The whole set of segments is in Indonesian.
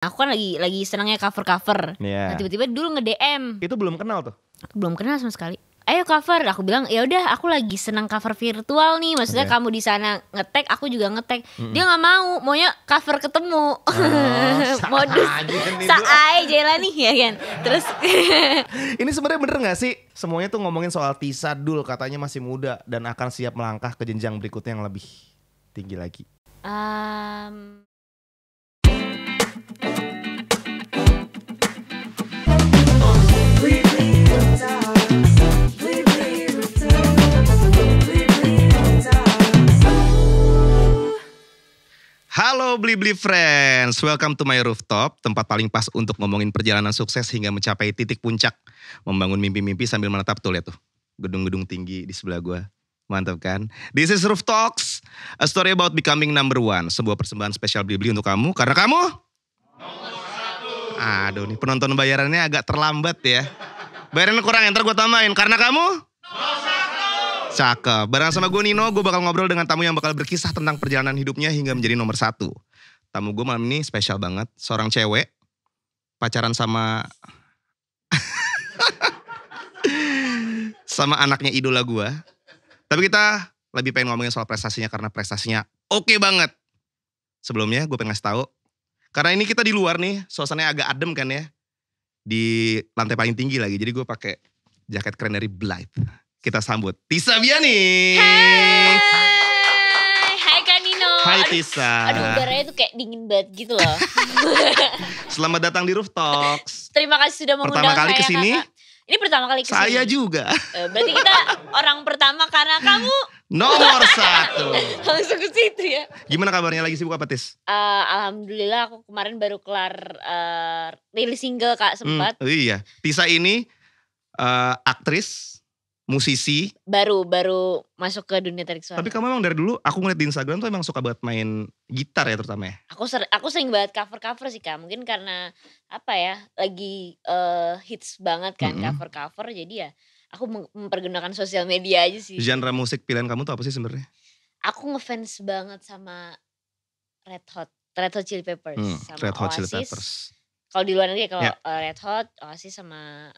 Aku kan lagi senangnya cover-cover. Iya. Nah, tiba-tiba dulu nge-DM. Itu belum kenal tuh. Aku belum kenal sama sekali. Ayo cover. Aku bilang, "Ya udah, aku lagi senang cover virtual nih. Maksudnya Oke. kamu di sana nge-tag, aku juga nge-tag." Dia nggak mau, maunya cover ketemu. Modus Saai Jailani ya kan. Terus Ini sebenarnya bener gak sih? Semuanya tuh ngomongin soal Tisa Dul, katanya masih muda dan akan siap melangkah ke jenjang berikutnya yang lebih tinggi lagi. Halo Blibli Friends, welcome to my rooftop, tempat paling pas untuk ngomongin perjalanan sukses hingga mencapai titik puncak. Membangun mimpi-mimpi sambil menatap, tuh lihat tuh, gedung-gedung tinggi di sebelah gua. Mantap kan? This is Roof Talks, a story about becoming number one. Sebuah persembahan spesial Blibli untuk kamu, karena kamu nomor satu. Aduh nih penonton bayarannya agak terlambat ya. Bayarannya kurang, ntar gue tambahin, karena kamu nomor satu. Cakep. Bareng sama gue Nino, gue bakal ngobrol dengan tamu yang bakal berkisah tentang perjalanan hidupnya hingga menjadi nomor satu. Tamu gue malam ini spesial banget, seorang cewek, pacaran sama sama anaknya idola gue. Tapi kita lebih pengen ngomongin soal prestasinya karena prestasinya oke banget. Sebelumnya gue pengen ngasih tahu, karena ini kita di luar nih, suasananya agak adem kan ya, di lantai paling tinggi lagi. Jadi gue pakai jaket keren dari Blythe. Kita sambut Tisa Biani. Hai Kak Nino. Hai Tisa. Aduh udaranya tuh kayak dingin banget gitu loh. Selamat datang di Roof Talks. Terima kasih sudah mengundang Pertama kali saya, kesini. Kakak. Ini pertama kali kesini. Saya juga. Berarti kita orang pertama karena kamu Nomor satu. langsung ke situ ya. Gimana kabarnya, lagi sibuk apa Tis? Alhamdulillah aku kemarin baru kelar rilis single Kak, sempat. Iya, Tisa ini aktris, musisi. Baru masuk ke dunia tarik suara. Tapi kamu emang dari dulu, aku ngeliat di Instagram tuh emang suka banget main gitar ya terutama ya. Aku sering banget cover sih Kak. Mungkin karena apa ya, lagi hits banget kan cover jadi ya aku mempergunakan sosial media aja sih. Genre musik pilihan kamu tuh apa sih sebenarnya? Aku ngefans banget sama Red Hot Chili Peppers sama Red Hot Chili Oasis. Peppers. Kalau di luar negeri kalau Ya. Red Hot, Oasis sama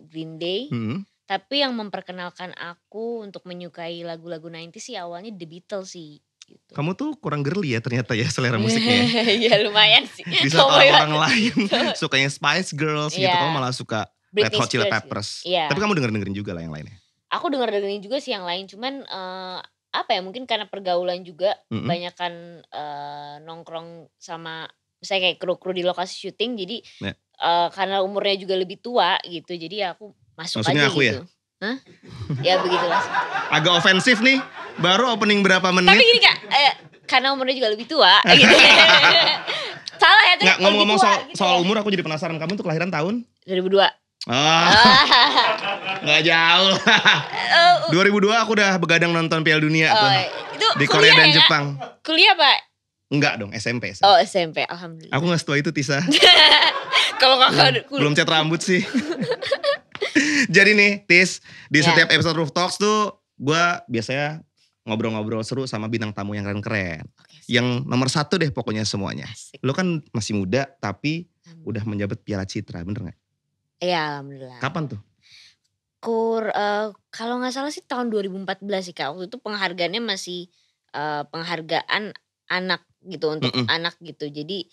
Green Day. Tapi yang memperkenalkan aku untuk menyukai lagu-lagu 90s sih awalnya The Beatles sih. Gitu. Kamu tuh kurang girly ya ternyata ya selera musiknya. Iya lumayan sih. Di saat orang lain sukanya Spice Girls gitu, Iya. kamu malah suka Red Britney Hot Chili Spears Peppers. gitu. Iya. Tapi kamu dengerin juga lah yang lainnya. Aku dengerin juga sih yang lain, cuman apa ya, mungkin karena pergaulan juga banyakan nongkrong sama misalnya kayak kru-kru di lokasi syuting, jadi karena umurnya juga lebih tua gitu, jadi aku masuk. Maksudnya aja aku gitu. Ya? Hah? Ya begitulah. Agak ofensif nih, baru opening berapa menit. Tapi gini Kak, karena umurnya juga lebih tua gitu. Salah ya tuh. Nggak, ngomong-ngomong gitu soal ya. umur, aku jadi penasaran, kamu tuh kelahiran tahun? 2002. Nggak jauh. 2002 aku udah begadang nonton Piala Dunia tuh. Itu Di Korea dan ya, Jepang. Kuliah Pak? Enggak dong, SMP. Oh SMP, alhamdulillah. Aku gak setua itu Tisa. Kalau kakak belum cat rambut sih. Jadi nih Tis, di setiap episode Roof Talks tuh gue biasanya ngobrol-ngobrol seru sama bintang tamu yang keren-keren. Yang nomor satu deh pokoknya semuanya. Asik. Lo kan masih muda tapi udah menjabat Piala Citra, bener gak? Iya alhamdulillah. Kapan tuh? Kalau gak salah sih tahun 2014 sih Kak. Waktu itu penghargaannya masih penghargaan anak gitu, untuk anak gitu. Jadi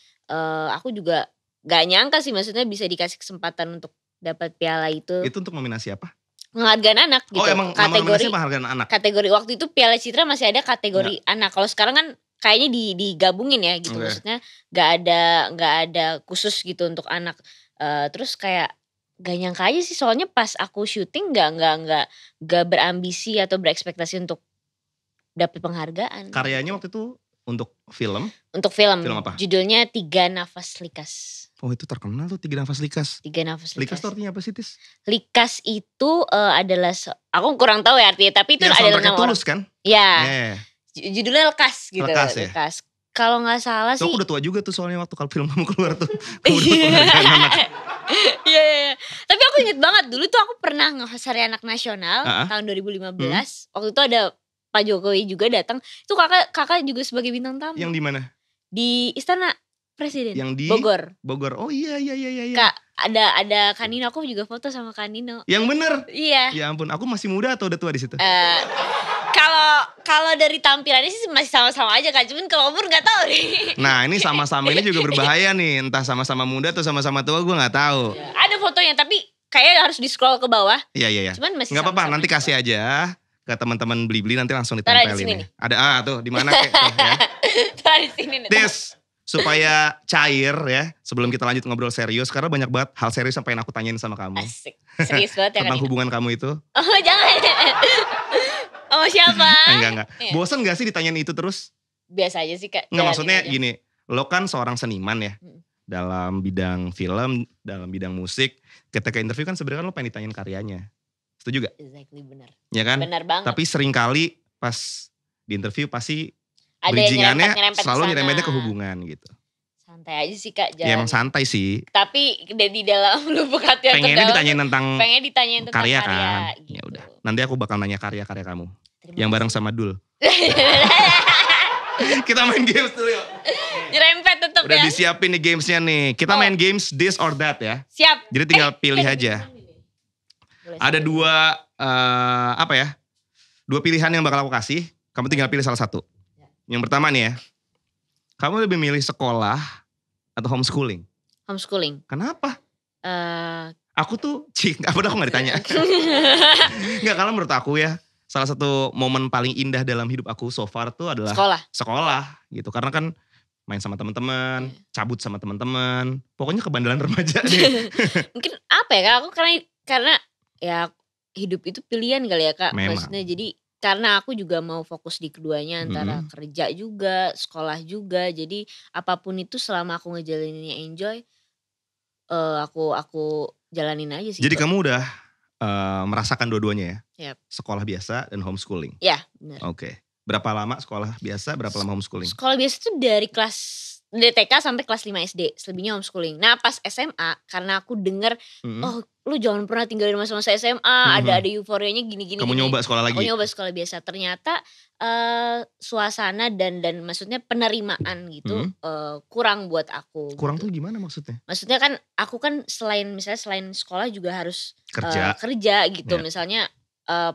aku juga gak nyangka sih, maksudnya bisa dikasih kesempatan untuk dapat piala itu. Itu untuk nominasi apa? Penghargaan anak gitu. Oh emang nominasinya penghargaan anak? Kategori waktu itu Piala Citra masih ada kategori anak. Kalau sekarang kan kayaknya digabungin ya gitu. Maksudnya gak ada khusus gitu untuk anak. Terus kayak gak nyangka aja sih, soalnya pas aku syuting gak berambisi atau berekspektasi untuk dapat penghargaan. Karyanya waktu itu untuk film? Untuk film. Film apa? Judulnya 3 Nafas Likas. Oh itu terkenal tuh 3 Nafas Likas. 3 Nafas Likas. Likas itu artinya apa sih Tis? Likas itu adalah, aku kurang tahu ya artinya, tapi itu adalah nama orang. Tulus kan? Iya. Judulnya Lekas gitu. Lekas ya? Lekas. Kalau gak salah sih. Aku udah tua juga tuh soalnya waktu kalau film kamu keluar tuh. Kamu udah penghargaan anak. Iya. Tapi aku inget banget dulu tuh aku pernah nge-Hari Anak Nasional tahun 2015. Waktu itu ada Pak Jokowi juga datang. Itu kakak juga sebagai bintang tamu. Yang di mana? Di Istana Presiden. Yang di Bogor. Oh iya. Kak, ada Kanino, aku juga foto sama Kanino. Yang bener? Iya. Ya ampun, aku masih muda atau udah tua di situ? Kalau dari tampilannya sih masih sama-sama aja Kak, cuman kalau umur nggak tahu nih. Nah ini sama-sama ini juga berbahaya nih, entah sama-sama muda atau sama-sama tua gue nggak tahu. Ya, ada fotonya tapi kayaknya harus di scroll ke bawah. Iya. Cuman masih nggak apa-apa, sama-sama nanti kasih aja ke teman-teman Blibli, nanti langsung Taruh di ditempelin sini ya. nih. Ada tuh di mana kayak tuh ya. Taruh di sini nih. Des, supaya cair ya, sebelum kita lanjut ngobrol serius, karena banyak banget hal serius yang pengen aku tanyain sama kamu. Asik, serius banget ya Tentang Kanino. hubungan kamu itu. Oh jangan. Oh siapa? Enggak. Iya. Bosen gak sih ditanyain itu terus? Biasa aja sih Kak. Enggak, jalanin maksudnya aja. gini, lo kan seorang seniman ya. Dalam bidang film, dalam bidang musik. Ketika interview kan sebenarnya lo pengen ditanyain karyanya. Setuju gak? Exactly, benar. Ya kan? Benar banget. Tapi seringkali pas di interview pasti Ada yang bridgingannya nyerempet selalu kesana. nyerempetnya ke hubungan gitu. Santai aja sih Kak. Ya emang jalan. santai sih. Tapi di dalam lubuk hati yang Pengennya terdalam ditanyain tentang pengen ditanyain tentang karya karya, kan. gitu. Ya udah. Nanti aku bakal nanya karya-karya kamu. Terima Yang bareng kasih. sama Dul. Kita main games dulu yuk. Nyerempet tetep Udah ya. disiapin nih gamesnya nih. Kita Oh. main games this or that ya. Siap. Jadi tinggal pilih aja. Boleh, Ada siap. dua apa ya? Dua pilihan yang bakal aku kasih. Kamu tinggal pilih salah satu. Yang pertama nih ya. Kamu lebih milih sekolah atau homeschooling? Homeschooling. Kenapa? Eh, Aku tuh, apa aku gak ditanya. Enggak, karena menurut aku ya. Salah satu momen paling indah dalam hidup aku so far tuh adalah sekolah. gitu. Karena kan main sama teman-teman, cabut sama teman-teman. Pokoknya kebandelan remaja deh. Mungkin apa ya Kak? Aku karena ya hidup itu pilihan kali ya Kak. Memang. Maksudnya jadi karena aku juga mau fokus di keduanya antara kerja juga, sekolah juga. Jadi apapun itu selama aku ngejalaninnya enjoy, aku jalanin aja sih. Jadi kamu udah merasakan dua-duanya ya? Yap. Sekolah biasa dan homeschooling? Ya benar. Oke. Berapa lama sekolah biasa, berapa lama homeschooling? Sekolah biasa tuh dari kelas TK sampai kelas 5 SD, selebihnya homeschooling. Nah pas SMA karena aku denger, oh lu jangan pernah tinggalin masa-masa SMA, ada euforianya gini-gini. Kamu nyoba sekolah lagi? Aku nyoba sekolah biasa, ternyata suasana dan maksudnya penerimaan gitu kurang buat aku. Kurang gitu. tuh gimana maksudnya? Maksudnya kan aku kan selain sekolah juga harus Kerja. gitu, Ya. misalnya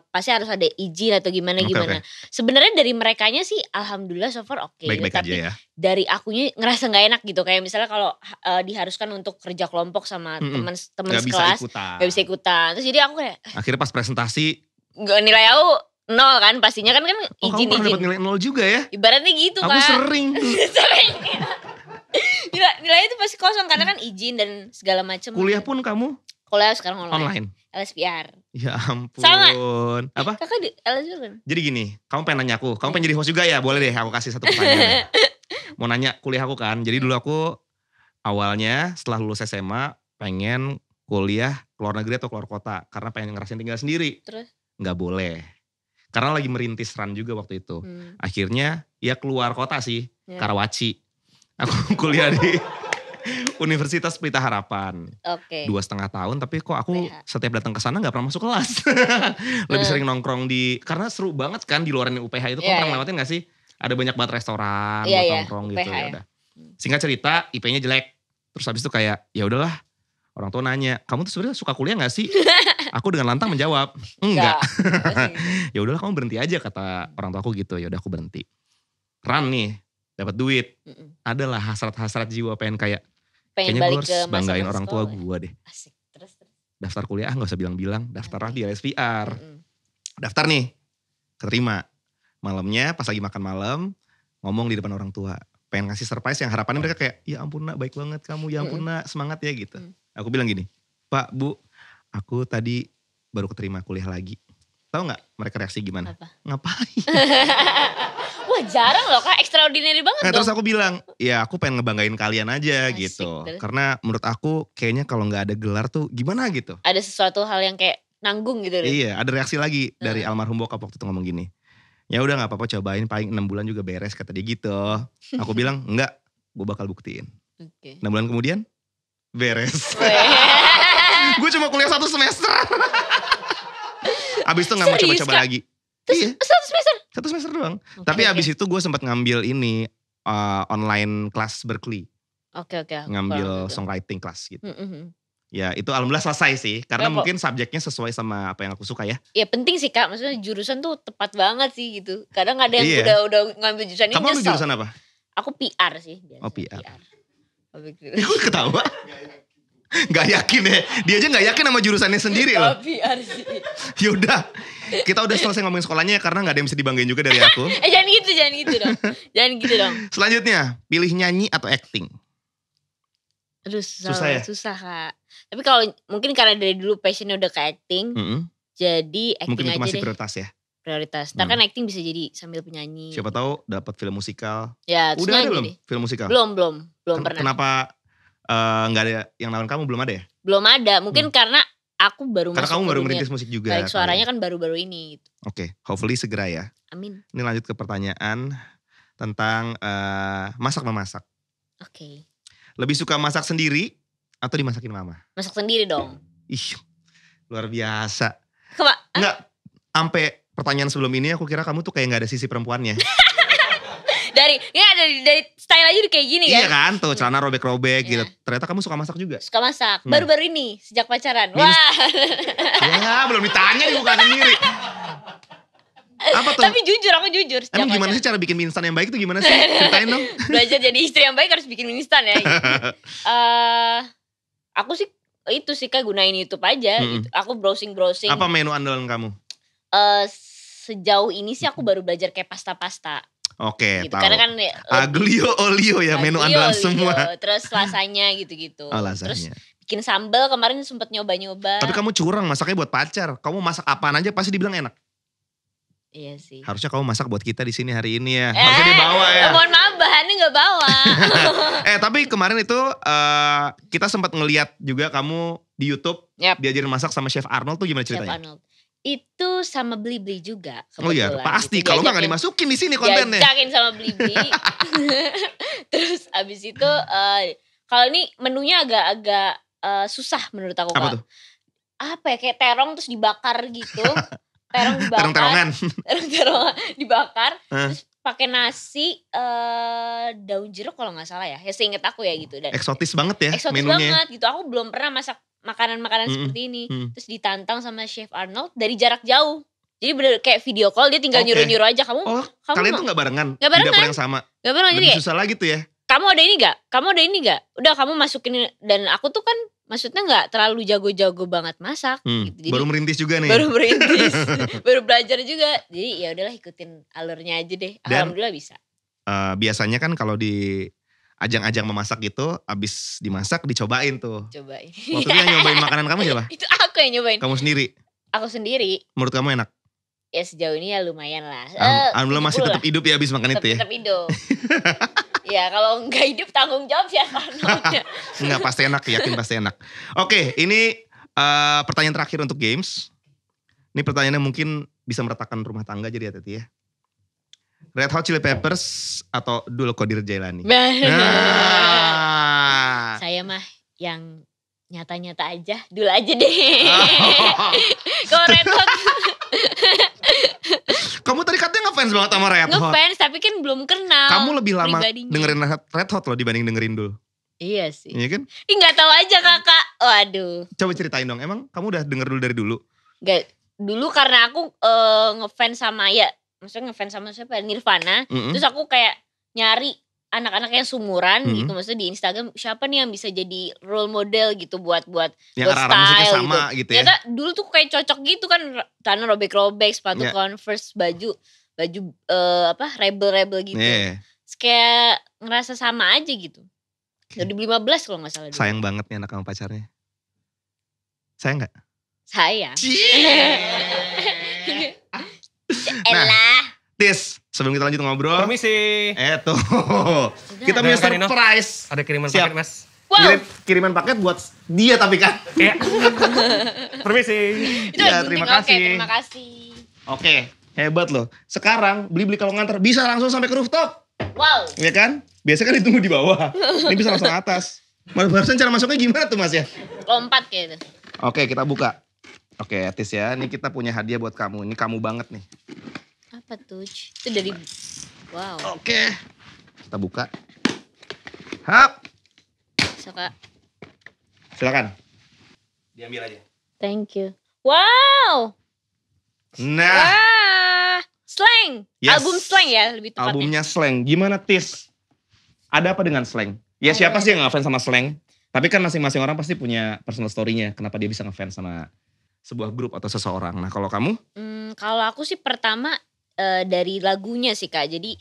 pasti harus ada izin atau gimana. Oke. Sebenarnya dari merekanya sih alhamdulillah so far oke. Baik-baik Tapi aja ya? dari akunya ngerasa nggak enak gitu. Kayak misalnya kalau diharuskan untuk kerja kelompok sama teman Gak bisa sekelas, ikutan. gak bisa ikutan. Terus jadi aku kayak Akhirnya pas presentasi, nggak, nilai aku 0 kan pastinya kan kamu pernah dapat izin. nilai 0 juga ya? Ibaratnya gitu Aku Kak. sering. Sering. Nilai itu pasti kosong karena kan izin dan segala macam. Kuliah pun kamu Kuliah sekarang online. online? LSPR. Ya ampun. Sama. Apa? Kakak di LSPR kan? Jadi gini, kamu pengen nanya aku, kamu pengen jadi host juga ya? Boleh deh, aku kasih satu pertanyaan. Mau nanya kuliah aku kan, jadi dulu aku awalnya setelah lulus SMA pengen kuliah keluar negeri atau keluar kota. Karena pengen ngerasain tinggal sendiri. Terus? Nggak boleh. Karena lagi merintis run juga waktu itu. Akhirnya ya keluar kota sih, Ya. Karawaci. Aku kuliah di Universitas Pelita Harapan. Oke. 2,5 tahun, tapi kok aku PH. setiap datang ke sana nggak pernah masuk kelas. Lebih sering nongkrong karena seru banget kan di luaran UPH itu. Kamu Iya, pernah iya. lewatin gak sih? Ada banyak banget restoran Iya, buat iya, nongkrong UPH gitu. ya. Ya udah. Singkat cerita, IP-nya jelek. Terus habis itu kayak ya udahlah. Orang tua nanya, kamu tuh sebenarnya suka kuliah gak sih? Aku dengan lantang menjawab, enggak. Ya udahlah kamu berhenti aja, kata orang tua aku gitu. Ya udah aku berhenti. Run nih, dapat duit. Adalah hasrat-hasrat jiwa pengen kayak Pengen kayaknya gue balik harus ke banggain masa-masa orang tua sekolah. gue deh. Asik. Terus. Daftar kuliah gak usah bilang-bilang, daftarlah di LSPR. Mm-mm. Daftar nih, keterima. Malamnya pas lagi makan malam, ngomong di depan orang tua. Pengen ngasih surprise yang harapannya mereka kayak, ya ampun nak baik banget kamu, ya ampun nak semangat ya gitu. Aku bilang gini, Pak, Bu, aku tadi baru keterima kuliah lagi. Tahu gak mereka reaksi gimana? Apa? Ngapain? Wah jarang loh Kak, extraordinary banget Nah, dong. terus aku bilang, ya aku pengen ngebanggain kalian aja Asik, gitu. terus? Karena menurut aku kayaknya kalau gak ada gelar tuh gimana gitu. Ada sesuatu hal yang kayak nanggung gitu deh. Iya, ada reaksi lagi dari almarhum bokap waktu itu ngomong gini. Ya udah nggak apa-apa, cobain paling 6 bulan juga beres, kata dia gitu. Aku bilang enggak, gue bakal buktiin. Oke. 6 bulan kemudian beres. Gue cuma kuliah 1 semester. Abis itu gak mau Serius, coba-coba Kak? lagi. Terus Iya, 1 semester? 1 semester doang. Oke, Tapi oke. abis itu gue sempat ngambil ini online kelas Berkeley. Oke, aku kurang Ngambil gitu. songwriting class gitu. Mhm. Ya itu alhamdulillah selesai sih. Karena Ya, kok mungkin subjeknya sesuai sama apa yang aku suka ya. ya penting sih Kak, maksudnya jurusan tuh tepat banget sih gitu. Kadang ada yang Iya. udah ngambil jurusan ini Kamu ambil nyesel. jurusan apa? Aku PR sih biasa. Oh, PR. Public Kok ketawa? Gak yakin ya. Dia aja gak yakin sama jurusannya sendiri loh. PR sih. Yaudah. Kita udah selesai ngomongin sekolahnya ya, karena gak ada yang bisa dibanggain juga dari aku. Jangan gitu dong. Jangan gitu dong. Selanjutnya, pilih nyanyi atau acting? Aduh Susah ya? susah Kak. Tapi kalau mungkin karena dari dulu passionnya udah ke acting, jadi acting Mungkin itu aja masih deh. prioritas ya. Prioritas. Ntar kan acting bisa jadi sambil penyanyi. Siapa tahu dapat film musikal. Ya, terus Udah ada nyanyi belum deh. film musikal? Belum pernah. Kenapa nggak ada yang nawarin kamu, belum ada ya? Belum ada. Mungkin karena aku baru Karena masuk kamu ke baru dunia merintis musik juga. balik suaranya kan baru-baru ini gitu. Oke, hopefully segera ya. Amin. Ini lanjut ke pertanyaan tentang masak-memasak. Oke. Lebih suka masak sendiri atau dimasakin mama? Masak sendiri dong. Ih, luar biasa. Kok Enggak, sampai pertanyaan sebelum ini aku kira kamu tuh kayak gak ada sisi perempuannya. dari style aja udah kayak gini kan. Iya kan, tuh celana robek-robek gitu. Iya. Ternyata kamu suka masak juga. Suka masak. Baru-baru ini sejak pacaran. Min- Wah. Ya, belum ditanya dibuka sendiri. Apa tuh? Tapi jujur, aku jujur. sejak Emang gimana pacaran. sih cara bikin mie instan yang baik tuh gimana sih? Ceritain dong. Belajar jadi istri yang baik harus bikin mie instan ya. Gitu. Aku sih itu sih Kak, gunain YouTube aja gitu. Aku browsing. Apa menu andalan kamu? Sejauh ini sih aku baru belajar kayak pasta-pasta. Oke, Gitu. tahu. Karena kan Aglio olio ya menu andalan semua. Terus lasanya gitu-gitu. Oh, Terus lasanya. bikin sambal kemarin sempet nyoba-nyoba. Tapi kamu curang masaknya buat pacar. Kamu masak apaan aja pasti dibilang enak. Iya sih. Harusnya kamu masak buat kita di sini hari ini ya. Harusnya dibawa ya. Mohon maaf bahannya gak bawa. Tapi kemarin itu kita sempat ngeliat juga kamu di YouTube diajarin masak sama Chef Arnold tuh gimana Chef ceritanya? Arnold. Itu sama Blibli juga kebetulan. Oh iya, pasti. Gitu. Kalau nggak dimasukin di sini kontennya. Diajakin sama Blibli. Terus abis itu kalau ini menunya agak susah menurut aku. Apa Kak. tuh? Apa ya, kayak terong terus dibakar gitu. Terong dibakar. Terong-terongan. Terong dibakar. Terus pakai nasi daun jeruk kalau nggak salah ya. Ya seinget aku ya gitu. Dan Eksotis banget ya eksotis menunya. banget gitu. Aku belum pernah masak makanan-makanan seperti ini. Terus ditantang sama Chef Arnold dari jarak jauh. Jadi bener kayak video call, dia tinggal nyuruh-nyuruh aja. Kamu Kalian tuh gak barengan? Gak barengan. Di dapur yang sama? Gak barengan. Lebih Jadi susah lagi tuh ya? Kamu ada ini gak? Udah kamu masukin. Dan aku tuh kan maksudnya gak terlalu jago-jago banget masak gitu. Jadi, baru merintis juga nih? Baru merintis. Baru belajar juga. Jadi ya udahlah ikutin alurnya aja deh. Alhamdulillah bisa. Biasanya kan kalau di ajang-ajang memasak gitu, abis dimasak dicobain tuh. Cobain. Waktu itu yang nyobain makanan kamu siapa? Itu aku yang nyobain. Kamu sendiri? Aku sendiri. Menurut kamu enak? Ya sejauh ini ya lumayan lah. Alhamdulillah masih tetap hidup ya abis makan itu ya? Tetap hidup. Ya kalau nggak hidup tanggung jawab ya Arnoldnya. Enggak, pasti enak, yakin pasti enak. Oke, ini pertanyaan terakhir untuk games. Ini pertanyaannya mungkin bisa meretakan rumah tangga jadi hati-hati ya. Red Hot Chili Peppers atau Dul Qadir Jailani? Saya mah yang nyata-nyata aja, dulu aja deh. Kalau Red Hot. Kamu tadi katanya ngefans banget sama Red Hot. Ngefans tapi kan belum kenal. Kamu lebih lama pribadinya. dengerin Red Hot loh dibanding dengerin Dul. Iya sih. Iya kan? Ih gak tahu aja kakak. Waduh. Coba ceritain dong, emang kamu udah denger Dul dari dulu? Gak, dulu karena aku ngefans sama maksudnya ngefans sama siapa? Nirvana. Terus aku kayak nyari anak-anak yang sumuran gitu, maksudnya di Instagram siapa nih yang bisa jadi role model gitu buat yang arah-arah musiknya sama gitu ya. Ternyata dulu tuh kayak cocok gitu kan, celana robek-robek, sepatu Converse, baju rebel-rebel gitu. Terus kayak ngerasa sama aja gitu. 2015 kalau gak salah dulu. Sayang banget nih anak sama pacarnya. Sayang gak? Sayang. Nah, Tis, sebelum kita lanjut ngobrol. Permisi. Tuh. Kita punya surprise. Ada kiriman paket, Mas. Wow. Kiriman paket buat dia tapi kan. Iya. Permisi. Ya, terima kasih. Oke, terima kasih. Oke, hebat loh. Sekarang beli kalau nganter bisa langsung sampai ke rooftop. Wow. Iya kan? Biasanya kan ditunggu di bawah. Ini bisa langsung atas. Barusan cara masuknya gimana tuh Mas ya? Lompat kayak itu. Oke, kita buka. Oke, Tis ya. Ini kita punya hadiah buat kamu. Ini kamu banget nih. Apa tuh? Itu dari wow. Oke. Kita buka. Hap. Bisa Kak. Silakan. Diambil aja. Thank you. Wow. Nah, Wah. Slang. Yes. Album Slang ya lebih tepatnya. albumnya Slang. Gimana Tis? Ada apa dengan Slang? Ya siapa sih yang ngefans sama Slang? Tapi kan masing-masing orang pasti punya personal story-nya. Kenapa dia bisa ngefans sama sebuah grup atau seseorang. Nah kalau kamu? Kalau aku sih pertama dari lagunya sih Kak. Jadi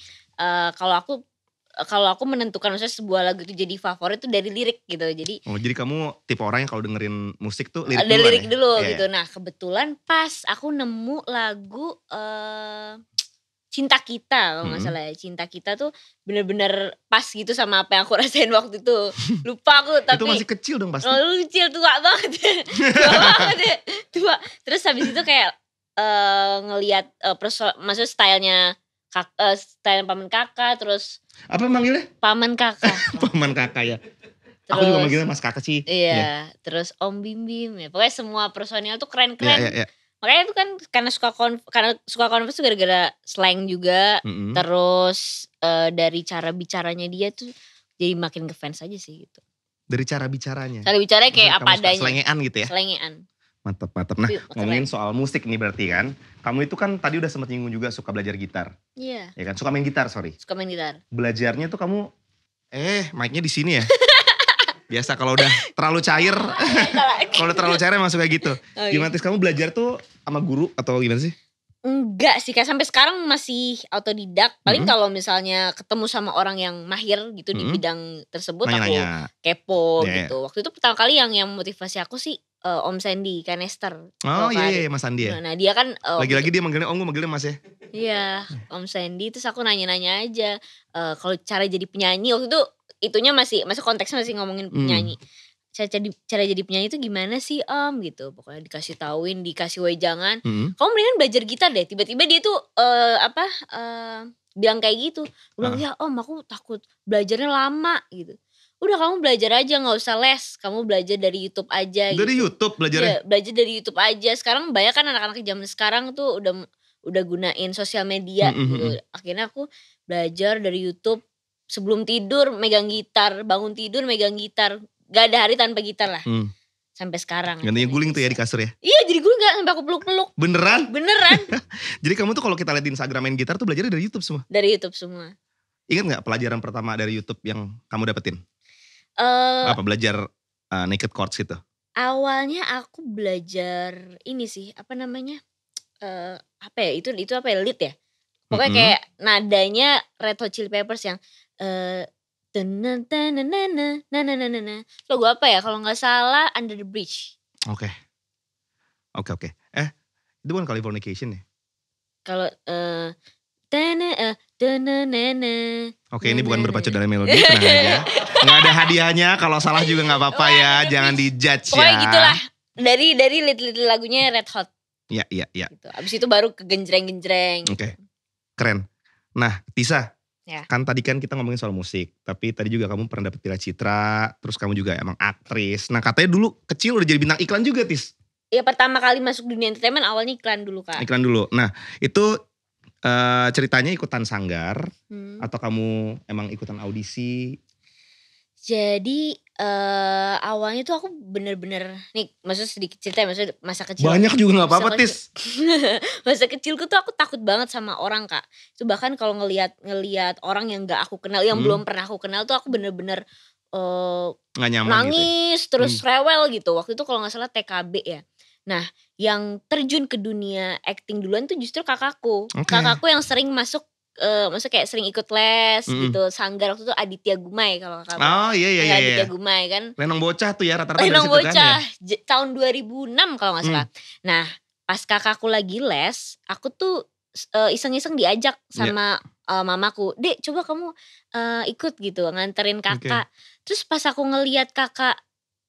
kalau aku menentukan misalnya sebuah lagu itu jadi favorit itu dari lirik gitu. Jadi Jadi kamu tipe orang yang kalau dengerin musik tuh lirik ada duluan lirik ya? dulu Iya, gitu. iya. Nah kebetulan pas aku nemu lagu Cinta Kita kalau nggak salah ya. Cinta Kita tuh bener-bener pas gitu sama apa yang aku rasain waktu itu. Lupa aku tapi. Itu masih kecil dong pasti. Lu kecil tua banget ya. Tua banget ya. Tua. Terus habis itu kayak ngelihat maksudnya style paman kakak terus Apa manggilnya? paman kakak. Paman kakak ya. Aku juga manggilnya mas kakak sih. Iya, terus Om Bim Bim ya. Pokoknya semua personil tuh keren-kren. Iya. Makanya itu kan karena suka Converse tuh gara-gara slang juga. Terus dari cara bicaranya dia tuh jadi makin ngefans aja sih gitu. Dari cara bicaranya. Cara bicaranya kayak Maksudnya apa kamu suka adanya. Selengean gitu ya. Selengean. Mantap. Nah Keren. ngomongin soal musik nih berarti kan. Kamu itu kan tadi udah sempet nyinggung juga suka belajar gitar. Iya, Ya kan, suka main gitar sorry. suka main gitar. Belajarnya tuh kamu, mic-nya di sini ya. Biasa kalau udah terlalu cair, kalau udah terlalu cair emang suka gitu. Oh, Gimana Tis, kamu belajar tuh sama guru atau gimana sih? Enggak sih, kayak sampai sekarang masih autodidak. Paling kalau misalnya ketemu sama orang yang mahir gitu di bidang tersebut Nanya-nanya. aku kepo Iya. gitu. Waktu itu pertama kali yang motivasi aku sih Om Sandy Kanester. Oh iya, Mas Andi ya. Nah dia kan Lagi-lagi dia manggilnya Om, gue manggilnya Mas ya. iya Om Sandy. Terus aku nanya-nanya aja kalau cara jadi penyanyi waktu itu itunya masih konteksnya masih ngomongin penyanyi. Cara jadi penyanyi itu gimana sih Om gitu. Pokoknya dikasih tauin, dikasih wejangan. Kamu mendingan belajar gitar deh. Tiba-tiba dia tuh bilang kayak gitu. Gue bilang ya Om aku takut belajarnya lama gitu. Udah kamu belajar aja gak usah les. Kamu belajar dari YouTube aja gitu. Dari YouTube belajarnya? Iya belajar dari YouTube aja. Sekarang banyak kan anak-anak zaman sekarang tuh udah gunain sosial media gitu. Akhirnya aku belajar dari YouTube. Sebelum tidur megang gitar. Bangun tidur megang gitar. Gak ada hari tanpa gitar lah. Sampai sekarang. Gantinya guling tuh ya di kasur ya? Iya jadi guling gak sampai aku peluk-peluk. Beneran? Beneran. Jadi kamu tuh kalau kita lihat di Instagram main gitar tuh belajarnya dari YouTube semua? Dari YouTube semua. Ingat gak pelajaran pertama dari YouTube yang kamu dapetin? Apa belajar naked chords gitu? Awalnya aku belajar ini sih, apa namanya? Apa ya? Itu apa ya? Lead ya? Pokoknya kayak nadanya Red Hot Chili Peppers yang lagu apa ya? Kalau nggak salah Under the Bridge. Oke. Itu bukan Californication ya? Kalau Oke, ini bukan berpacu dalam melodi, tenang aja. Nggak ada hadiahnya, kalau salah juga nggak apa-apa ya, jangan dijudge ya. Pokoknya gitulah. Dari lead lagunya Red Hot. Iya. Gitu. Abis itu baru ke genjreng-genjreng. Oke, keren. Nah, Tisa, Ya. kan tadi kan kita ngomongin soal musik, tapi tadi juga kamu pernah dapet Piala Citra, terus kamu juga emang aktris. Nah, katanya dulu kecil udah jadi bintang iklan juga, Tis. Ya pertama kali masuk dunia entertainment awalnya iklan dulu Kak. Iklan dulu. Nah, itu ceritanya ikutan sanggar atau kamu emang ikutan audisi? Jadi awalnya tuh aku bener-bener nih maksudnya sedikit cerita ya, maksudnya masa kecil. Banyak juga gak apa-apa Tis. Masa kecilku tuh aku takut banget sama orang Kak. Itu bahkan kalau ngelihat orang yang gak aku kenal, yang belum pernah aku kenal tuh aku bener-bener Gak nyaman nangis gitu ya? terus rewel gitu. Waktu itu kalau gak salah TKB ya. Nah yang terjun ke dunia acting duluan tuh justru kakakku. Oke. Kakakku yang sering masuk maksudnya kayak sering ikut les gitu. Sanggar waktu itu Aditya Gumai kalau gak salah. Oh iya. Aditya Gumai kan. Lenong bocah tuh ya rata-rata dari Lenong situ bocah kan ya? tahun 2006 kalau gak salah. Nah pas kakakku lagi les, aku tuh iseng-iseng diajak sama mamaku. Dek coba kamu ikut gitu nganterin kakak. Terus pas aku ngeliat kakak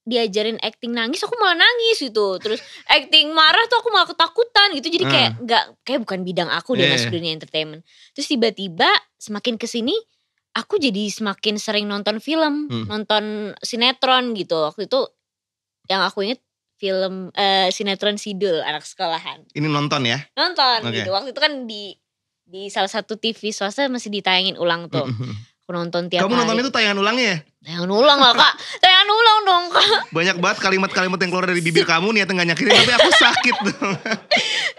diajarin acting nangis, aku malah nangis gitu. Terus acting marah tuh aku malah ketakutan gitu. Jadi kayak bukan bidang aku deh masuk dunia entertainment. Terus tiba-tiba semakin kesini aku jadi semakin sering nonton film, nonton sinetron gitu. Waktu itu yang aku inget film sinetron Sidul anak sekolahan. Ini nonton ya? Nonton gitu. Waktu itu kan di salah satu TV swasta masih ditayangin ulang tuh. Aku nonton tiap Kamu hari. nonton itu tayangan ulangnya ya? Tayangan ulang lah Kak. Tayangan ulang dong Kak. Banyak banget kalimat-kalimat yang keluar dari bibir kamu niatnya gak nyakitin tapi aku sakit dong.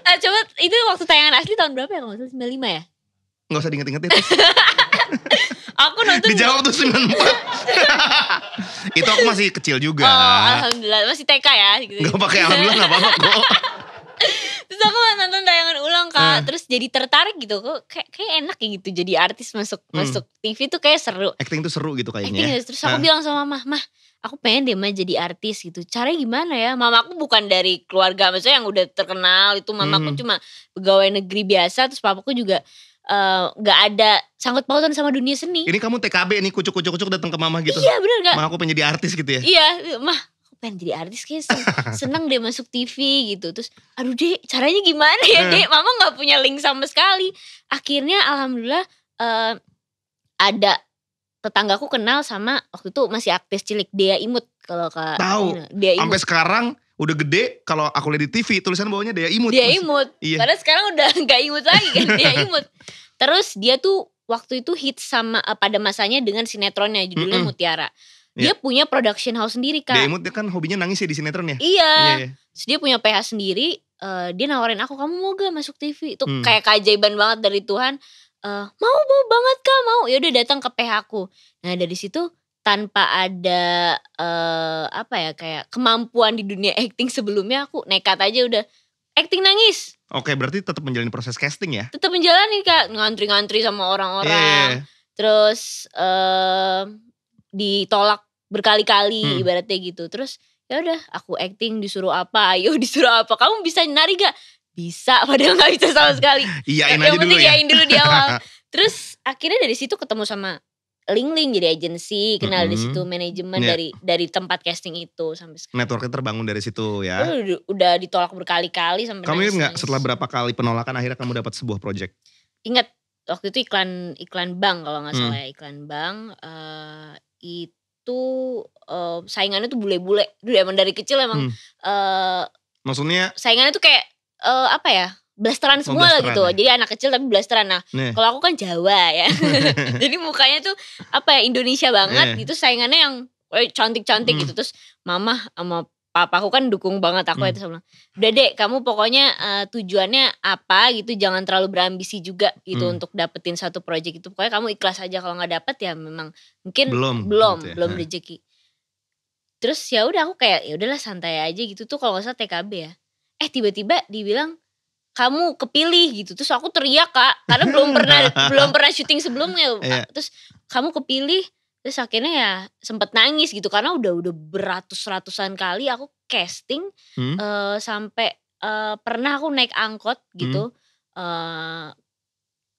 Coba itu waktu tayangan asli tahun berapa ya? Kalau nggak salah 95 ya? Gak usah diinget-inget itu. Aku nonton. Dijawab tuh 94. Itu aku masih kecil juga. Oh alhamdulillah masih TK ya gitu. Gak pakai alhamdulillah gak apa-apa kok. Terus aku nonton tayangan ulang Kak. Terus jadi tertarik gitu. Kok kayak enak ya gitu jadi artis masuk TV tuh kayak seru. Acting tuh seru gitu Acting kayaknya. terus aku bilang sama Mah, aku pengen deh Mah jadi artis gitu. Caranya gimana ya? Mamaku bukan dari keluarga maksudnya yang udah terkenal. Itu mamaku cuma pegawai negeri biasa. Terus papaku juga gak ada sangkut pautan sama dunia seni. Ini kamu TKB nih kucuk-kucuk datang ke mama gitu. Iya bener gak? Mah aku pengen jadi artis gitu ya. Iya Mah aku pengen jadi artis kayak seneng deh masuk TV gitu. Terus aduh Dek caranya gimana ya Dek? Mama gak punya link sama sekali. Akhirnya alhamdulillah ada tetanggaku kenal sama waktu itu masih aktif cilik Dea Imut. Kalau Kak Tahu. Dea Imut. Sampai sekarang udah gede kalau aku lihat di TV tulisan bawahnya Dea Imut. Dia imut. Iya. Padahal sekarang udah gak imut lagi kan. Dia imut. Terus dia tuh waktu itu hits sama pada masanya dengan sinetronnya judulnya Mutiara. Dia punya production house sendiri Kak. Dia Imut kan hobinya nangis ya di sinetron ya. Iya. Iya. Terus dia punya PH sendiri. Dia nawarin aku kamu mau gak masuk TV. Itu kayak keajaiban banget dari Tuhan. Mau banget Kak mau. Ya udah datang ke PH aku. Nah dari situ tanpa ada kayak kemampuan di dunia acting sebelumnya aku nekat aja udah acting nangis. Oke berarti tetap menjalani proses casting ya. Tetap menjalani Kak, ngantri-ngantri sama orang-orang. Terus ditolak berkali-kali ibaratnya gitu. Terus ya udah aku acting disuruh apa, ayo disuruh apa. Kamu bisa nari gak? Bisa, padahal gak bisa sama sekali. Iyain aja dulu ya. Iyain dulu di awal. Terus akhirnya dari situ ketemu sama Ling jadi agensi, kenal di situ manajemen dari tempat casting itu sampai sekarang. Networknya terbangun dari situ ya. Udah ditolak berkali-kali sampai kamu ingat nggak nangis. setelah berapa kali penolakan akhirnya kamu dapat sebuah project? Ingat waktu itu iklan bank kalau nggak salah ya, iklan bank itu saingannya tuh bule-bule. Dulu emang dari kecil emang maksudnya saingannya tuh kayak blasteran semua lah gitu. Jadi anak kecil tapi blasteran. Nah, kalau aku kan Jawa ya. Jadi mukanya tuh Indonesia banget gitu. Saingannya yang cantik-cantik gitu. Terus mama sama papaku kan dukung banget aku itu sama. Udah Dek, kamu pokoknya tujuannya apa gitu. Jangan terlalu berambisi juga gitu untuk dapetin satu project itu. Pokoknya kamu ikhlas aja kalau nggak dapet ya memang mungkin belum rezeki. Terus ya udah aku kayak ya udahlah santai aja gitu tuh kalau nggak salah TKB ya. Tiba-tiba dibilang kamu kepilih gitu. Terus aku teriak Kak, karena belum pernah syuting sebelumnya. Terus kamu kepilih, terus akhirnya ya sempet nangis gitu karena udah beratus-ratusan kali aku casting sampai pernah aku naik angkot gitu.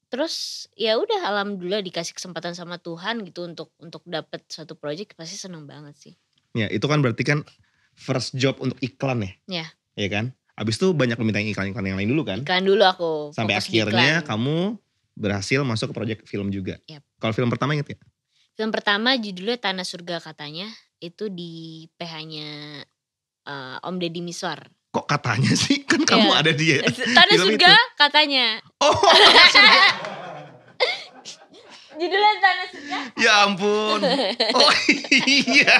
Terus ya udah alhamdulillah dikasih kesempatan sama Tuhan gitu untuk dapet satu project, pasti seneng banget sih. Ya, itu kan berarti kan first job untuk iklan ya. Iya. Iya kan? Abis itu banyak meminta iklan-iklan yang lain dulu kan? Iklan dulu aku. Sampai akhirnya kamu berhasil masuk ke proyek film juga. Yep. Kalau film pertama inget gak? Film pertama judulnya Tanah Surga katanya. Itu di PH-nya Om Deddy Miswar. Kok katanya sih? Kan kamu ada di Tanah Surga itu. Katanya. Oh Tanah Surga. Judulnya Tanah Surga. Ya ampun. Oh iya.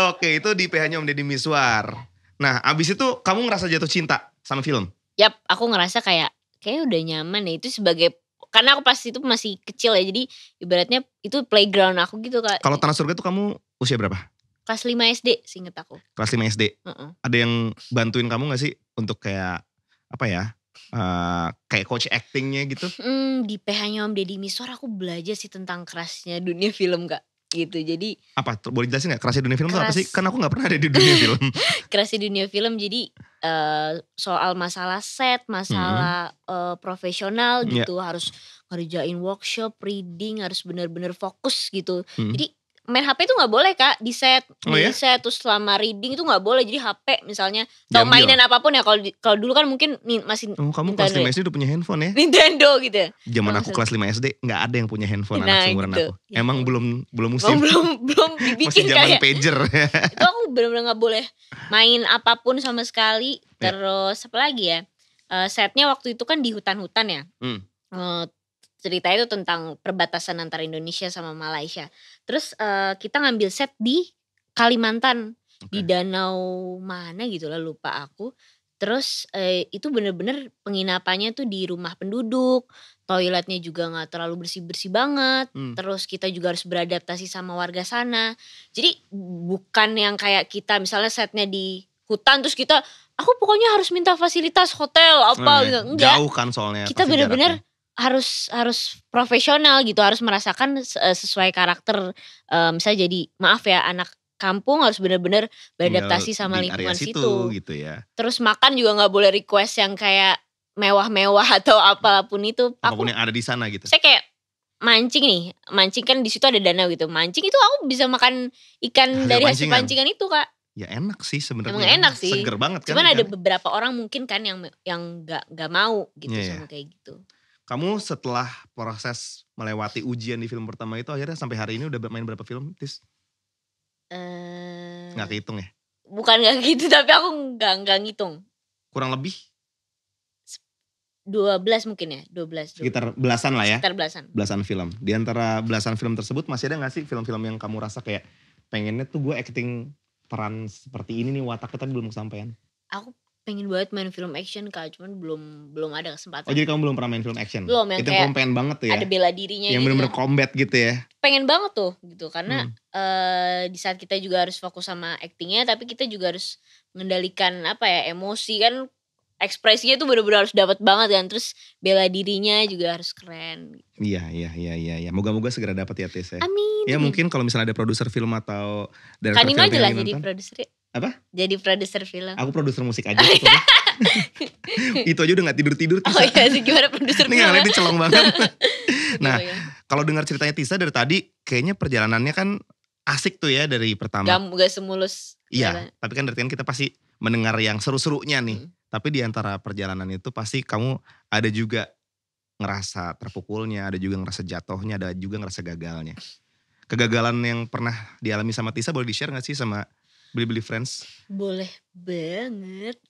Oke, itu di PH-nya Om Deddy Miswar. Nah, abis itu kamu ngerasa jatuh cinta sama film? Yap, aku ngerasa kayaknya udah nyaman ya. Itu sebagai, karena aku pas itu masih kecil ya. Jadi ibaratnya itu playground aku gitu Kak. Kalau Tanah Surga itu kamu usia berapa? Kelas 5 SD seinget aku. Kelas 5 SD? Ada yang bantuin kamu gak sih untuk kayak kayak coach actingnya gitu? Di PH-nya Om Deddy Miswar aku belajar sih tentang kerasnya dunia film Kak. Gitu jadi apa boleh jelasin gak kerasnya dunia film itu apa sih? Kan aku gak pernah ada di dunia film. Kerasnya dunia film jadi soal masalah set, masalah profesional gitu. Harus ngerjain workshop, reading, harus benar-benar fokus gitu. Jadi main HP itu gak boleh Kak di set. Di set terus selama reading itu gak boleh. Jadi HP misalnya atau mainan apapun ya. Kalau dulu kan mungkin masih kamu kelas 5 SD udah punya handphone ya? Nintendo gitu. Zaman aku kelas 5 SD gak ada yang punya handphone anak seumuran gitu. aku. Emang belum musim. Belum dibikin masih zaman kayak pager. Itu aku benar-benar gak boleh main apapun sama sekali. Terus apa lagi ya? Setnya waktu itu kan di hutan-hutan ya. ceritanya itu tentang perbatasan antara Indonesia sama Malaysia. Terus kita ngambil set di Kalimantan, di danau mana gitu lah lupa aku. Terus itu bener-bener penginapannya tuh di rumah penduduk, toiletnya juga nggak terlalu bersih-bersih banget. Terus kita juga harus beradaptasi sama warga sana. Jadi bukan yang kayak kita misalnya setnya di hutan terus kita, aku pokoknya harus minta fasilitas hotel apa gitu. Enggak. Jauh kan soalnya. Kita pasti bener-bener jaraknya. harus profesional gitu, harus merasakan sesuai karakter. Misalnya jadi maaf ya anak kampung harus bener-bener beradaptasi Tinggal sama di lingkungan area situ. gitu ya. Terus makan juga nggak boleh request yang kayak mewah-mewah atau apapun itu. Apapun yang ada di sana gitu. Saya kayak mancing kan di situ ada danau gitu. Mancing itu aku bisa makan ikan Hasil dari hasil pancingan. pancingan itu Kak. Ya enak sih sebenarnya. Emang enak sih. Seger banget kan. Cuman ada ikan. beberapa orang mungkin kan yang nggak mau gitu Iya, sama kayak gitu. Kamu setelah proses melewati ujian di film pertama itu akhirnya sampai hari ini udah main berapa film, Tis? Nggak kehitung ya? Bukan gak gitu tapi aku nggak ngitung. Kurang lebih 12 mungkin ya, 12. sekitar belasan lah ya. Sekitar belasan. Belasan film. Di antara belasan film tersebut masih ada gak sih film-film yang kamu rasa kayak pengennya tuh gue acting peran seperti ini nih wataknya tapi belum kesampaian? Aku pengen banget main film action Kak, cuman belum ada kesempatan. Oh jadi kamu belum pernah main film action? Belum, yang itu kayak kamu pengen banget tuh ya? ada bela dirinya yang gitu. bener-bener combat gitu ya? Pengen banget tuh gitu karena di saat kita juga harus fokus sama actingnya tapi kita juga harus mengendalikan apa ya emosi kan, ekspresinya tuh bener-bener harus dapat banget kan, terus bela dirinya juga harus keren. Iya. Moga-moga segera dapat ya Tis ya. Amin. Ya mungkin kalau misalnya ada produser film atau director Kanino film aja yang lah lagi jadi nonton. produser. Apa? Jadi produser film. Aku produser musik aja. Itu aja udah gak tidur-tidur Tisa. Oh iya sih gimana produser Ini film. ngeliatin celong banget. Nah Gitu ya. kalau dengar ceritanya Tisa dari tadi kayaknya perjalanannya kan asik tuh ya dari pertama. Gak semulus. Iya, tapi kan dari kan kita pasti mendengar yang seru-serunya nih. Tapi di antara perjalanan itu pasti kamu ada juga ngerasa terpukulnya, ada juga ngerasa jatuhnya, ada juga ngerasa gagalnya. Kegagalan yang pernah dialami sama Tisa boleh di-share gak sih sama Beli-Beli Friends? Boleh banget.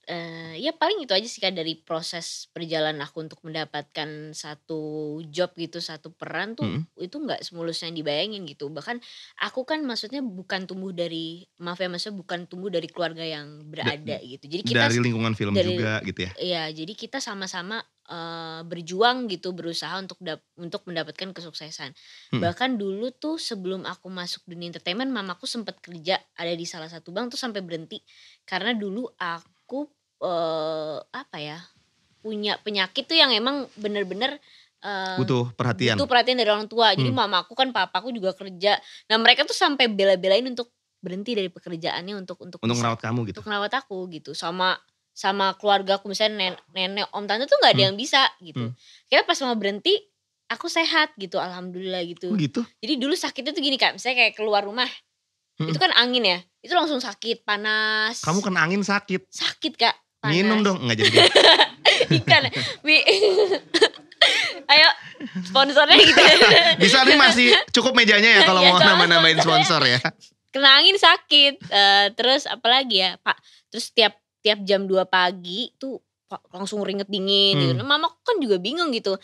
Ya paling itu aja sih Kak dari proses perjalanan aku untuk mendapatkan satu job gitu, satu peran tuh itu gak semulus yang dibayangin gitu. Bahkan aku kan maksudnya bukan tumbuh dari, maaf ya maksudnya bukan tumbuh dari keluarga yang berada gitu. Jadi kita Dari lingkungan film juga gitu ya? Iya jadi kita sama-sama berjuang gitu, berusaha untuk mendapatkan kesuksesan. Bahkan dulu tuh sebelum aku masuk dunia entertainment, mamaku sempat kerja ada di salah satu bank tuh sampai berhenti karena dulu aku apa ya, punya penyakit tuh yang emang bener-bener butuh perhatian. Butuh perhatian dari orang tua. Jadi mamaku kan papaku juga kerja. Nah mereka tuh sampai bela-belain untuk berhenti dari pekerjaannya untuk merawat kamu gitu. Untuk merawat aku gitu. Sama keluarga aku misalnya nenek, om, tante tuh gak ada yang bisa gitu. Kita pas mau berhenti, aku sehat gitu, alhamdulillah gitu. Oh gitu? Jadi dulu sakitnya tuh gini Kak, misalnya kayak keluar rumah, itu kan angin ya, itu langsung sakit, panas. Kamu kena angin sakit? Sakit Kak, panas. Minum dong, gak jadi. Ikan, ayo sponsornya gitu. Bisa nih masih cukup mejanya ya kalau Iya, mau nama-namain sponsor ya. Kena angin sakit, terus apalagi ya Pak, terus tiap jam 2 pagi tuh langsung ringet dingin gitu. Nah, mamaku kan juga bingung gitu.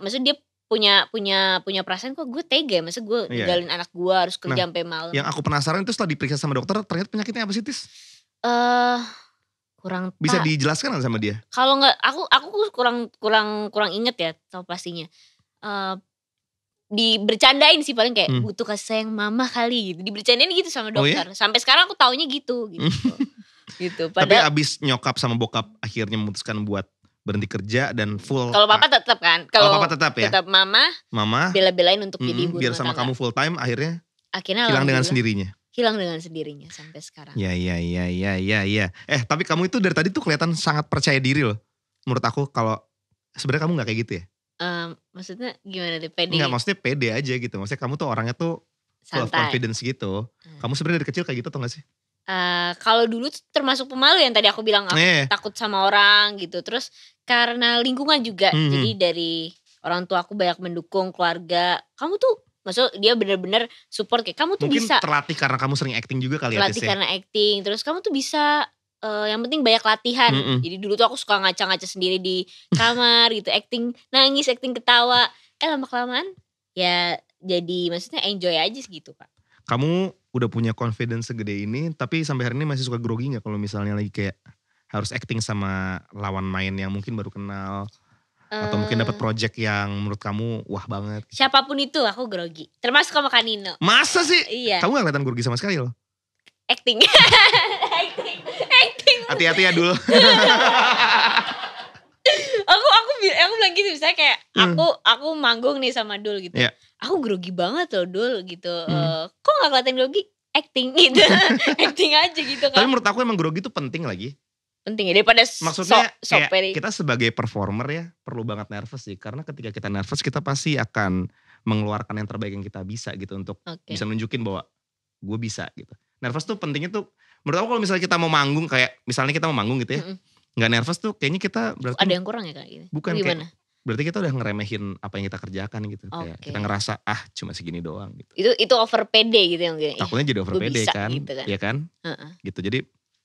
Maksudnya dia punya perasaan kok gue tega, maksudnya gue ninggalin anak gue harus kerja sampai malam. Yang aku penasaran itu setelah diperiksa sama dokter ternyata penyakitnya apa sih Tis? Kurang bisa dijelaskan gak sama dia? Kalau nggak aku kurang inget ya tahu pastinya. Dibercandain sih paling kayak butuh kasih sayang mama kali gitu. Dibercandain gitu sama dokter. Sampai sekarang aku taunya gitu. Gitu. Tapi abis nyokap sama bokap akhirnya memutuskan buat berhenti kerja dan full. Kalau papa tetap kan. Kalau papa tetap ya. Tetap mama bela-belain untuk jadi ibu biar rumah sama kamu full time akhirnya hilang dengan sendirinya. Hilang dengan sendirinya sampai sekarang. Ya. Tapi kamu itu dari tadi tuh kelihatan sangat percaya diri loh. Menurut aku kalau sebenarnya kamu gak kayak gitu ya. Maksudnya gimana deh, pede? Enggak, maksudnya pede aja gitu. Maksudnya kamu tuh orangnya tuh full of confidence gitu. Kamu sebenarnya dari kecil kayak gitu atau gak sih? Kalau dulu termasuk pemalu yang tadi aku bilang aku takut sama orang gitu. Terus karena lingkungan juga, jadi dari orang tua aku banyak mendukung, keluarga. Kamu tuh, maksud dia benar-benar support kayak kamu tuh mungkin bisa. Terlatih karena kamu sering acting juga kali ya. Terlatih karena acting. Terus kamu tuh bisa yang penting banyak latihan. Mm-mm. Jadi dulu tuh aku suka ngaca-ngaca sendiri di kamar gitu, acting nangis, acting ketawa. Lama-kelamaan ya jadi maksudnya enjoy aja gitu Kak. Kamu udah punya confidence segede ini, tapi sampai hari ini masih suka grogi gak kalau misalnya lagi kayak harus acting sama lawan main yang mungkin baru kenal? Atau mungkin dapat project yang menurut kamu wah banget? Siapapun itu aku grogi, termasuk sama Kanino. Masa sih? Iya. Kamu gak kelihatan grogi sama sekali loh. Acting. acting. Hati-hati ya Dul. aku bilang gitu, misalnya kayak aku manggung nih sama Dul gitu. Yeah. Aku grogi banget loh Dul gitu. Kok gak kelihatan grogi? Acting gitu. Acting aja gitu kan. Tapi menurut aku emang grogi itu penting lagi. Penting ya daripada Maksudnya sok kayak kita sebagai performer ya perlu banget nervous sih. Karena ketika kita nervous kita pasti akan mengeluarkan yang terbaik yang kita bisa gitu. Untuk bisa nunjukin bahwa gue bisa gitu. Nervous tuh pentingnya tuh. Menurut aku kalau misalnya kita mau manggung kayak misalnya kita mau manggung gitu ya. Gak nervous tuh kayaknya kita berarti. Ada yang kurang ya Kak? Gitu. Bukan gimana? Kayak. Berarti kita udah ngeremehin apa yang kita kerjakan gitu. Kayak kita ngerasa cuma segini doang gitu. Itu over pede gitu yang takutnya jadi over pede kan. Gitu kan. Iya kan? Gitu jadi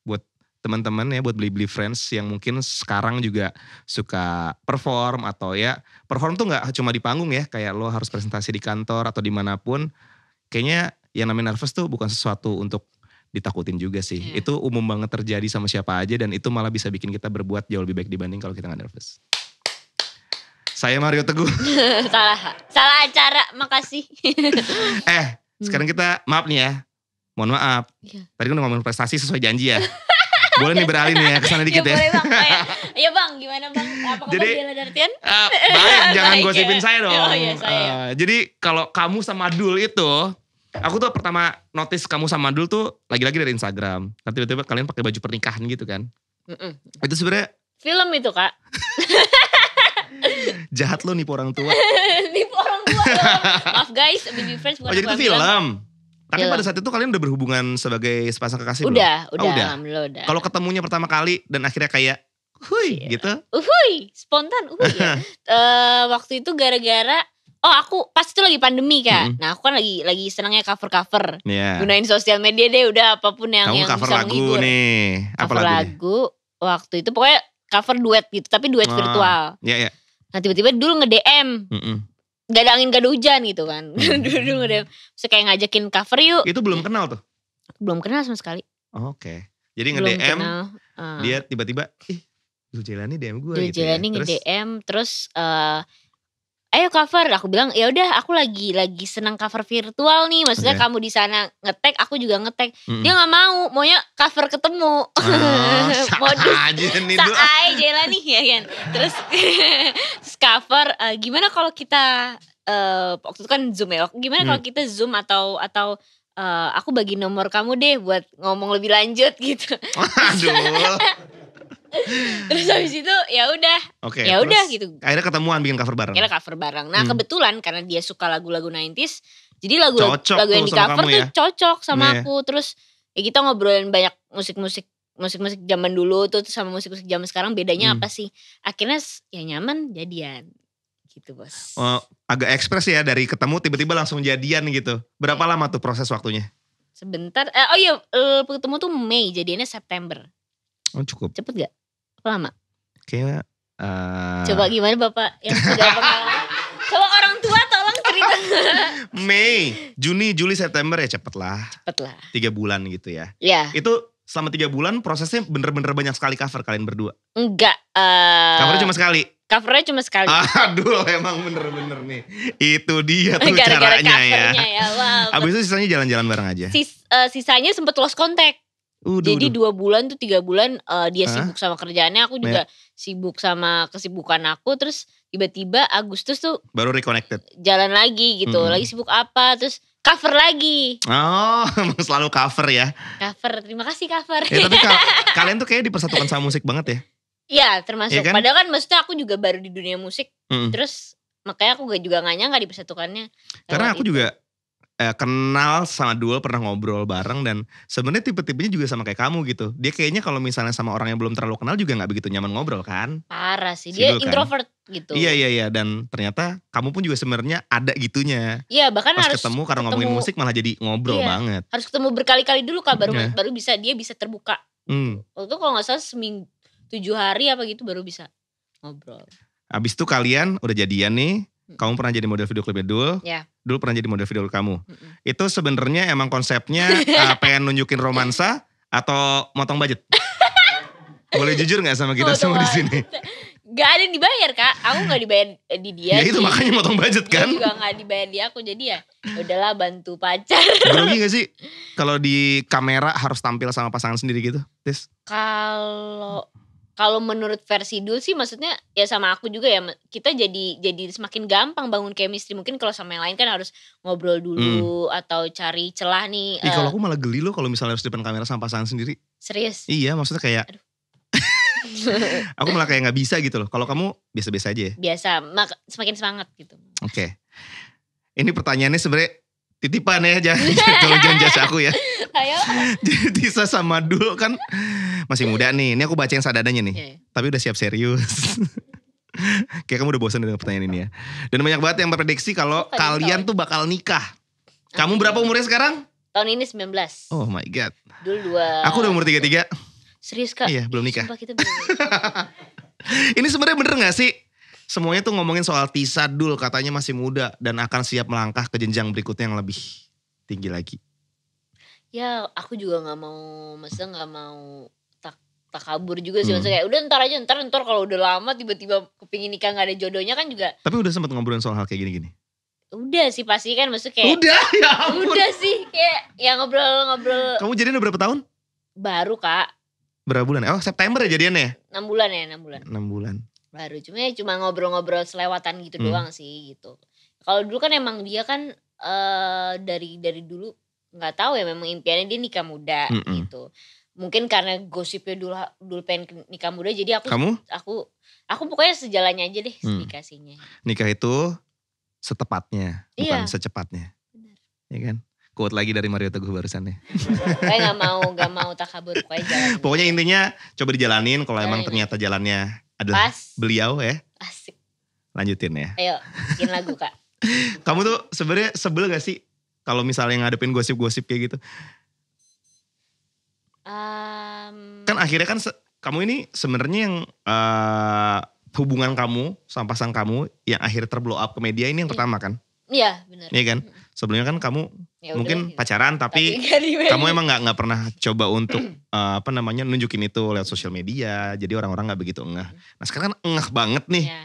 buat teman-teman ya, buat Beli friends yang mungkin sekarang juga suka perform atau ya perform tuh gak cuma di panggung ya, kayak lo harus presentasi di kantor atau dimanapun, kayaknya yang namanya nervous tuh bukan sesuatu untuk ditakutin juga sih. Itu umum banget terjadi sama siapa aja dan itu malah bisa bikin kita berbuat jauh lebih baik dibanding kalau kita gak nervous. Saya Mario Teguh. salah acara, makasih. Sekarang kita maaf nih ya, mohon maaf. Tadi kan udah ngomongin prestasi sesuai janji ya. Boleh nih beralih nih ya kesana dikit ya. Boleh Bang. Ya Bang, gimana Bang? Apa kabar Diana Dartian? Baik, jangan gosipin saya dong. Oh iya saya. Jadi kalau kamu sama Dul itu, aku tuh pertama notice kamu sama Dul tuh lagi-lagi dari Instagram. Kan tiba-tiba kalian pakai baju pernikahan gitu kan. Itu sebenarnya film itu Kak. Jahat lo nipu orang tua. Nipu orang tua. Maaf guys, Beli friends bukan. Oh jadi itu film. Tapi pada saat itu kalian udah berhubungan sebagai sepasang kekasih belum? Udah. Alhamdulillah udah. Kalau ketemunya pertama kali dan akhirnya kayak, gitu? Spontan, ya. Waktu itu gara-gara, aku pas itu lagi pandemi Kak. Nah aku kan lagi senangnya cover-cover. Gunain sosial media deh, udah apapun yang kamu cover bisa lagu menghibur. Nih, apa cover lagu waktu itu pokoknya cover duet gitu, tapi duet virtual. Iya. Nah tiba-tiba dulu nge-DM. Gak ada angin gak ada hujan gitu kan. Dulu nge-DM. Terus kayak ngajakin cover yuk. Itu belum kenal tuh? Belum kenal sama sekali. Oke. Jadi nge-DM. Dia tiba-tiba, Dul Jailani DM gue gitu ya. Jailani nge-DM. Terus ayo cover. Aku bilang ya udah aku lagi senang cover virtual nih. Maksudnya kamu di sana nge-tag, aku juga nge-tag. Dia gak mau, maunya cover ketemu. Modus Saai Jailani ya kan. Terus cover gimana kalau kita waktu itu kan Zoom ya. Gimana kalau kita Zoom atau aku bagi nomor kamu deh buat ngomong lebih lanjut gitu. Aduh. Terus habis itu ya udah. Ya udah gitu. Akhirnya ketemuan bikin cover bareng. Nah, kebetulan karena dia suka lagu-lagu 90s, jadi lagu yang di cover tuh cocok sama aku. Terus ya kita ngobrolin banyak musik-musik zaman dulu tuh sama musik-musik zaman sekarang bedanya apa sih? Akhirnya ya nyaman jadian. Gitu, Bos. Agak ekspres ya dari ketemu tiba-tiba langsung jadian gitu. Berapa lama tuh proses waktunya? Sebentar. Ketemu tuh Mei, jadiannya September. Oh, cukup. Cepet gak? Apa lama? Kayaknya coba gimana Bapak yang sudah pengalaman? Coba orang tua tolong cerita. Mei, Juni, Juli, September ya cepet lah. 3 bulan gitu ya. Iya. Itu selama 3 bulan prosesnya bener-bener banyak sekali cover kalian berdua? Enggak. Covernya cuma sekali? Covernya cuma sekali. Aduh emang bener-bener nih. Itu dia tuh caranya ya. Wow. Abis itu sisanya jalan-jalan bareng aja? Sisanya sempet lost contact. Jadi 2 bulan tuh 3 bulan dia sibuk sama kerjaannya, aku juga sibuk sama kesibukan aku. Terus tiba-tiba Agustus tuh baru reconnected. Jalan lagi gitu, lagi sibuk apa, terus cover lagi. Oh selalu cover ya. Cover, terima kasih cover. Ya, tapi kalian tuh kayaknya dipersatukan sama musik banget ya. Iya termasuk, ya kan? Padahal kan maksudnya aku juga baru di dunia musik. Terus makanya aku juga gak nyangka dipersatukannya. Karena aku juga kenal sama Dul, pernah ngobrol bareng dan sebenarnya tipe-tipenya juga sama kayak kamu gitu. Dia kayaknya kalau misalnya sama orang yang belum terlalu kenal juga nggak begitu nyaman ngobrol kan? Parah sih, dia introvert gitu. Iya dan ternyata kamu pun juga sebenarnya ada gitunya. Iya bahkan pas harus karena ngomongin musik malah jadi ngobrol banget. Harus ketemu berkali-kali dulu Kak baru dia bisa terbuka Waktu itu kalau nggak salah seminggu 7 hari apa gitu baru bisa ngobrol. Abis itu kalian udah jadian nih. Kamu pernah jadi model video klipnya Dul. Ya. Dul pernah jadi model video klip kamu. Itu sebenarnya emang konsepnya pengen nunjukin romansa atau motong budget? Boleh jujur gak sama kita semua di sini? Gak ada yang dibayar Kak. Aku gak dibayar di dia. Ya itu makanya motong budget kan. Dia juga gak dibayar di aku. Jadi ya udahlah bantu pacar. Grogi gak sih kalau di kamera harus tampil sama pasangan sendiri gitu, Tis? Kalau menurut versi Dul sih maksudnya ya sama aku juga ya, kita jadi semakin gampang bangun chemistry. Mungkin kalau sama yang lain kan harus ngobrol dulu atau cari celah nih. Kalau aku malah geli loh kalau misalnya harus depan kamera sama pasangan sendiri. Serius? Iya, maksudnya kayak aku malah kayak gak bisa gitu loh. Kalau kamu biasa-biasa aja ya? Biasa, semakin semangat gitu. Oke. Ini pertanyaannya sebenarnya titipan ya, jangan judge aku ya. Ayo. Jadi Tisa sama Dul kan masih muda nih. Ini aku bacain sadadanya nih. Yeah. Tapi udah siap serius. Kayak kamu udah bosan dengan pertanyaan ini ya. Dan banyak banget yang memprediksi kalau kalian tuh bakal nikah. Kamu berapa umurnya sekarang? Tahun ini 19. Oh my god. Dul 2. Aku udah umur 33. Serius Kak? Iya, belum nikah. Sumpah kita belum nikah. Ini sebenarnya bener gak sih? Semuanya tuh ngomongin soal Tisa Dul katanya masih muda dan akan siap melangkah ke jenjang berikutnya yang lebih tinggi lagi. Ya aku juga gak mau, maksudnya gak mau tak kabur juga sih. Maksudnya kayak udah ntar aja, ntar kalau udah lama tiba-tiba kepingin nikah gak ada jodohnya kan juga. Tapi udah sempet ngobrolin soal hal kayak gini-gini? Udah sih pasti kan, maksudnya kayak. Udah, ya ampun. Udah sih kayak ya ngobrol. Kamu jadian udah berapa tahun? Baru Kak. Berapa bulan? Oh September ya jadiannya? 6 bulan ya, 6 bulan. 6 bulan. Baru cuma ngobrol-ngobrol selewatan gitu doang sih gitu. Kalau dulu kan emang dia kan dari dulu nggak tahu ya, memang impiannya dia nikah muda gitu. Mungkin karena gosipnya dulu pengen nikah muda, jadi aku pokoknya sejalannya aja deh dikasihnya. Nikah itu setepatnya, bukan Iya. secepatnya. Benar. Ya kan? Quote lagi dari Mario Teguh barusan ya. Pokoknya gak mau takabur, pokoknya jalan. Pokoknya intinya coba dijalanin, kalau emang ternyata jalannya adalah beliau ya. Asik. Lanjutin ya. Ayo bikin lagu Kak. Kamu tuh sebenarnya sebel gak sih kalau misalnya ngadepin gosip-gosip kayak gitu? Kan akhirnya kan kamu ini sebenarnya yang hubungan kamu sama pasangan kamu yang akhirnya terblow up ke media ini yang pertama kan? Iya benar. Iya kan? Sebelumnya kan kamu ya mungkin udah, pacaran tapi kamu emang nggak pernah coba untuk nunjukin itu lewat sosial media. Jadi orang-orang nggak begitu engah. Nah sekarang kan engah banget nih. Ya.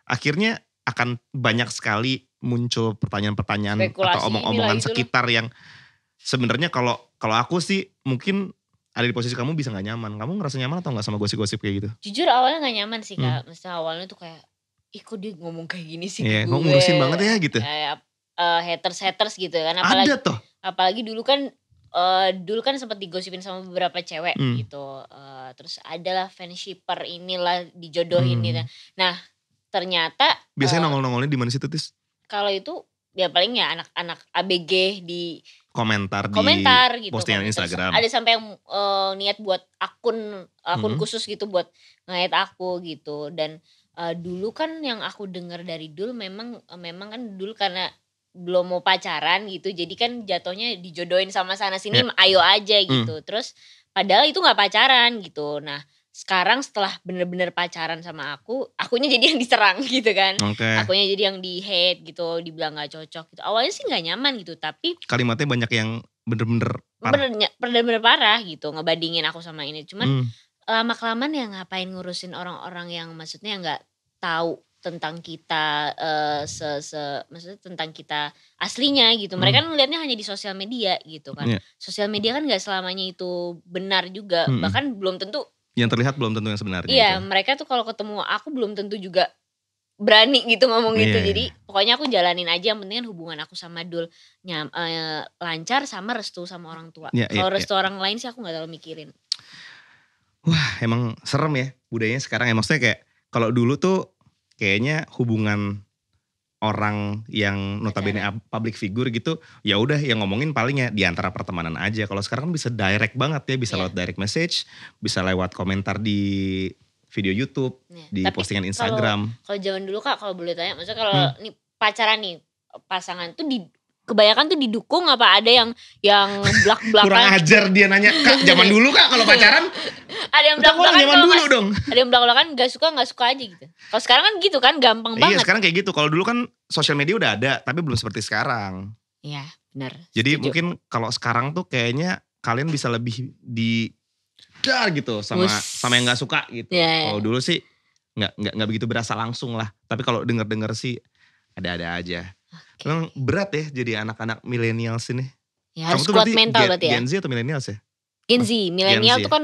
Akhirnya akan banyak sekali muncul pertanyaan-pertanyaan Spekulasi atau omong-omongan inilah, sekitar yang sebenarnya kalau aku sih mungkin ada di posisi kamu bisa nggak nyaman. Kamu ngerasa nyaman atau nggak sama gosip-gosip kayak gitu? Jujur awalnya gak nyaman sih Kak. Maksudnya awalnya tuh kayak, ih kok dia ngomong kayak gini sih Iya, ke gue. ngurusin banget ya gitu. Haters gitu kan. Ada toh. Apalagi dulu kan sempat digosipin sama beberapa cewek gitu. Terus adalah fanshipper inilah dijodohin gitu. Nah ternyata. Biasanya nongol-nongolnya di mana situ Tis? Kalau itu ya paling ya anak-anak ABG di komentar gitu, postingan Instagram. Ada sampai yang niat buat akun khusus gitu buat ngait aku gitu. Dan dulu kan yang aku dengar dari Dul memang kan dulu karena belum mau pacaran gitu, jadi kan jatuhnya dijodohin sama sana sini ayo aja gitu. Terus padahal itu nggak pacaran gitu. Nah sekarang setelah bener-bener pacaran sama akunya jadi yang diserang gitu kan. Akunya jadi yang di hate gitu, dibilang nggak cocok gitu. Awalnya sih nggak nyaman gitu, tapi kalimatnya banyak yang bener-bener parah gitu, ngebandingin aku sama ini. Cuman lama-kelamaan ya ngapain ngurusin orang-orang yang maksudnya nggak tahu tentang kita, maksudnya tentang kita aslinya gitu. Mereka kan ngeliatnya hanya di sosial media gitu kan. Sosial media kan nggak selamanya itu benar juga, bahkan belum tentu. Yang terlihat belum tentu yang sebenarnya. Iya, mereka tuh kalau ketemu aku belum tentu juga berani gitu ngomong gitu. Jadi pokoknya aku jalanin aja, yang penting kan hubungan aku sama Dul lancar sama restu sama orang tua. Kalau restu orang lain sih aku nggak terlalu mikirin. Wah, emang serem ya budayanya sekarang ya. Maksudnya kayak kalau dulu tuh kayaknya hubungan orang yang notabene public figure gitu, ya udah yang ngomongin paling ya di antara pertemanan aja. Kalau sekarang kan bisa direct banget ya, bisa lewat direct message, bisa lewat komentar di video YouTube, di tapi postingan Instagram. Kalau zaman dulu Kak, kalau boleh tanya, maksudnya kalau nih pacaran nih pasangan tuh kebanyakan tuh didukung apa ada yang belak-belakan. Kurang ajar dia nanya, Kak zaman dulu Kak kalau pacaran. Ada yang Kita belak-belakan zaman dulu dong. Ada yang belak-belakan gak suka aja gitu. Kalau sekarang kan gitu kan gampang Iya banget. sekarang kayak gitu. Kalau dulu kan sosial media udah ada, tapi belum seperti sekarang. Iya benar. Jadi setuju. mungkin kalau sekarang tuh kayaknya kalian bisa lebih dar gitu sama yang nggak suka gitu. Iya. Kalau dulu sih nggak begitu berasa langsung lah. Tapi kalau denger sih ada aja. Okay. Memang berat ya jadi anak-anak millennials ini. Ya, harus Kamu tuh kuat mental berarti ya. Gen Z atau millennials ya? Gen Z, milenial Gen Z. tuh kan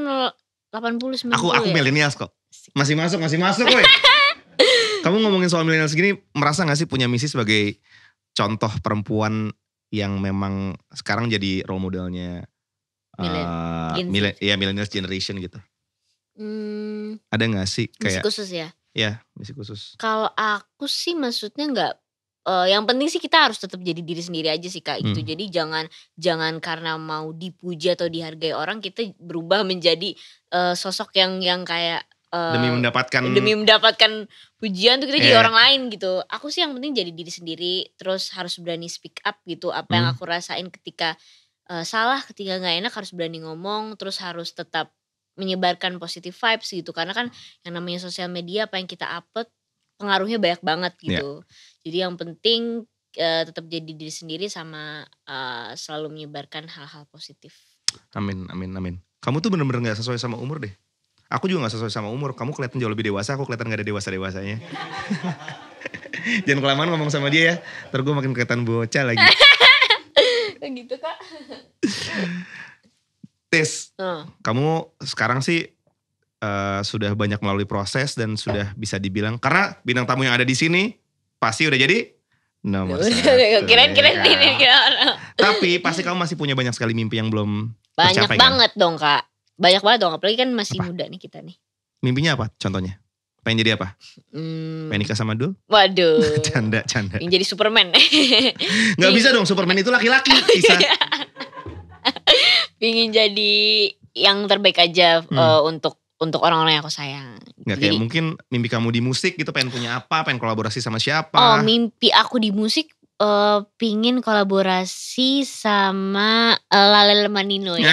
80 90 Aku ya. millennials kok. Masih masuk woy. Kamu ngomongin soal millennials gini, merasa gak sih punya misi sebagai contoh perempuan yang memang sekarang jadi role modelnya Gen Z. millennials generation gitu? Ada gak sih Misi kayak khusus ya. ya misi khusus? Kalau aku sih maksudnya nggak. Yang penting sih kita harus tetap jadi diri sendiri aja sih Kak gitu. Jadi jangan karena mau dipuji atau dihargai orang kita berubah menjadi sosok yang kayak Demi mendapatkan pujian tuh kita jadi Iya. orang lain gitu. Aku sih yang penting jadi diri sendiri, terus harus berani speak up gitu. Apa yang aku rasain ketika salah, ketika nggak enak harus berani ngomong, terus harus tetap menyebarkan positive vibes gitu. Karena kan yang namanya sosial media apa yang kita upload pengaruhnya banyak banget gitu. Jadi yang penting tetap jadi diri sendiri sama selalu menyebarkan hal-hal positif. Amin. Kamu tuh bener-bener gak sesuai sama umur deh. Aku juga gak sesuai sama umur. Kamu kelihatan jauh lebih dewasa, aku kelihatan gak ada dewasa-dewasanya. Jangan kelamaan ngomong sama dia ya. Ntar gue makin kelihatan bocah lagi. Gitu Kak. Tis, kamu sekarang sih sudah banyak melalui proses dan sudah bisa dibilang. Karena bintang tamu yang ada di sini pasti udah jadi nomor satu. Kirain ini. Tapi pasti kamu masih punya banyak sekali mimpi yang belum Banyak tercapai, banget dong Kak. Banyak banget dong. Apalagi kan masih Apa? muda nih kita nih. Mimpinya apa contohnya? Pengen jadi apa? Pengen nikah sama Dul? Waduh. Canda. Yang jadi Superman. Gak bisa dong, Superman itu laki-laki. Bisa. Pingin jadi yang terbaik aja untuk orang-orang yang aku sayang. Gak kayak mungkin mimpi kamu di musik gitu, pengen punya apa, pengen kolaborasi sama siapa. Oh mimpi aku di musik pingin kolaborasi sama Lalel Manino ya.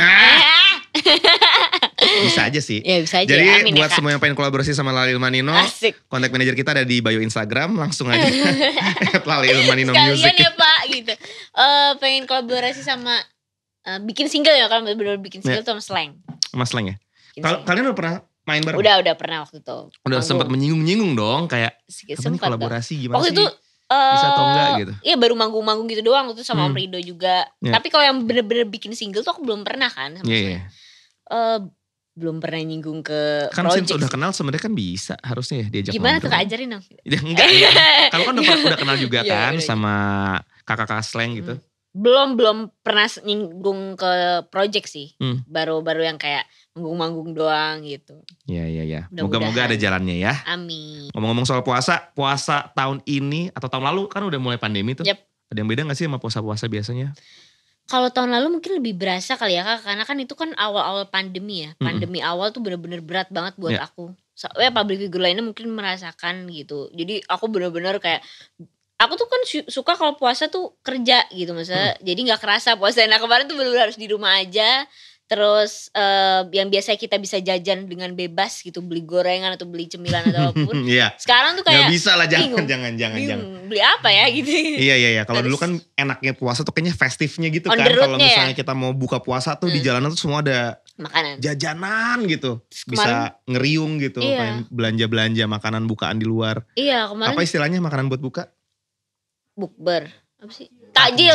Bisa aja sih. Ya bisa aja. Jadi Amin buat ya, Kak. semua yang pengen kolaborasi sama Lalil Manino, Asik. kontak manajer kita ada di bio Instagram, langsung aja. Lalil Manino Sekalian Music. ya Pak gitu. Pengen kolaborasi sama bikin single ya, kalau bener-bener bikin single tuh sama Slang. Mas Leng ya? Bikin single. Kalian udah pernah main bareng? Udah pernah waktu itu. Udah sempat menyinggung-nyinggung dong kayak apa nih Sempat kolaborasi gimana waktu sih? itu Bisa atau enggak gitu? Iya baru manggung-manggung gitu doang waktu itu sama Om Rido juga. Yeah. Tapi kalau yang bener-bener bikin single tuh aku belum pernah kan sama Iya. belum pernah nyinggung ke Kan project. since udah kenal sebenarnya kan bisa harusnya ya diajak Gimana tuh ngobrol. Kak, ajarin dong. Ya, enggak. Kalau kan udah kenal juga Iya, kan udah. sama kakak-kakak Slang gitu. Belum pernah nyinggung ke project sih. Baru yang kayak manggung-manggung doang gitu. Iya. Mudah-mudahan. Moga-moga ada jalannya ya. Amin. Ngomong-ngomong soal puasa tahun ini atau tahun lalu kan udah mulai pandemi tuh. Yep. Ada yang beda gak sih sama puasa-puasa biasanya? Kalau tahun lalu mungkin lebih berasa kali ya Kak, karena kan itu kan awal-awal pandemi ya. Pandemi awal tuh bener-bener berat banget buat Yeah. aku. Public figure lainnya mungkin merasakan gitu. Jadi aku bener-bener kayak, aku tuh kan suka kalau puasa tuh kerja gitu maksudnya. Jadi gak kerasa puasa. Nah kemarin tuh bener-bener harus di rumah aja. Terus yang biasa kita bisa jajan dengan bebas gitu, beli gorengan atau beli cemilan atau apapun. Iya. Sekarang tuh kayak Gak bisa lah, bingung. jangan. Beli apa ya gitu. Iya. Kalau Harus- dulu kan enaknya puasa tuh kayaknya festifnya gitu On kan. the Kalau roadnya misalnya kita mau buka puasa tuh di jalanan tuh semua ada Makanan. jajanan gitu. Terus Bisa ngeriung gitu. Iya. Pengen belanja-belanja makanan bukaan di luar. Iya kemarin Apa istilahnya makanan buat buka? bukber. Apa sih? Takjil.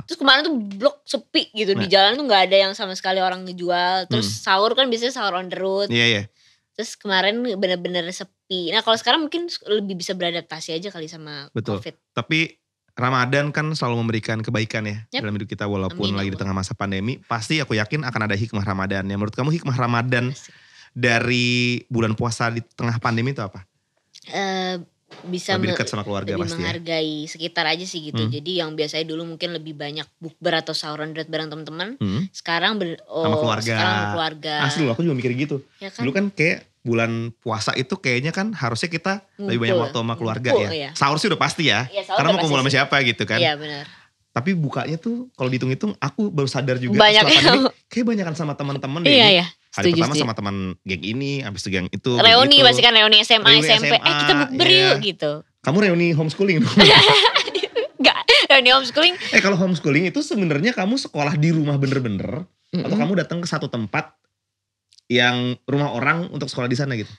Terus kemarin tuh blok sepi gitu. Di jalan tuh gak ada yang sama sekali orang ngejual. Terus sahur kan biasanya sahur on the road. Iya. Terus kemarin bener-bener sepi. Nah kalau sekarang mungkin lebih bisa beradaptasi aja kali sama Betul. COVID. Tapi Ramadan kan selalu memberikan kebaikan ya Yep. dalam hidup kita walaupun Amin, lagi di Allah. tengah masa pandemi. Pasti aku yakin akan ada hikmah Ramadan. Ya, menurut kamu hikmah Ramadan dari bulan puasa di tengah pandemi itu apa? Bisa Lebih dekat sama keluarga lebih pasti ya. menghargai sekitar aja sih gitu. Jadi yang biasanya dulu mungkin lebih banyak bukber atau sahur on the road bareng teman-teman. Sekarang Sama keluarga. Sekarang sama keluarga. Asli loh, aku juga mikir gitu. Ya kan? Dulu kan kayak bulan puasa itu kayaknya kan harusnya kita lebih banyak waktu sama keluarga Ngumpul, ya. iya. Sahur sih udah pasti ya. Iya, sahur Karena udah mau kumpul pasti sama siapa gitu kan. Iya benar. Tapi bukanya tuh kalau dihitung-hitung aku baru sadar juga Banyak setelah yang- pandemi kayak banyakan sama teman-teman deh. Iya ini. ya. Hari Setuju, pertama setuju. sama teman geng ini, habis itu geng itu. geng Reuni itu. pasti kan reuni SMA, Reuni SMP. SMA, Kita bukber iya. yuk gitu. Kamu reuni homeschooling dong? Enggak, reuni homeschooling. Kalau homeschooling itu sebenarnya kamu sekolah di rumah bener-bener atau kamu datang ke satu tempat yang rumah orang untuk sekolah di sana gitu?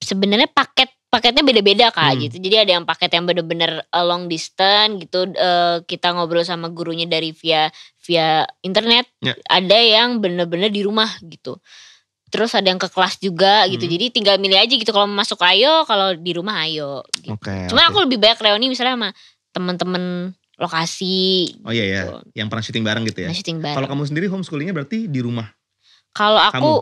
Sebenarnya paketnya beda-beda Kak gitu. Jadi ada yang paket yang bener-bener long distance gitu. Kita ngobrol sama gurunya dari via internet. Ya. Ada yang bener-bener di rumah gitu. Terus ada yang ke kelas juga gitu. Jadi tinggal milih aja gitu. Kalau mau masuk ayo, kalau di rumah ayo. Gitu. Cuman aku lebih banyak reuni misalnya sama temen-temen lokasi. Oh iya ya, gitu. yang pernah syuting bareng gitu ya. Kalau kamu sendiri homeschoolingnya berarti di rumah? Kalau aku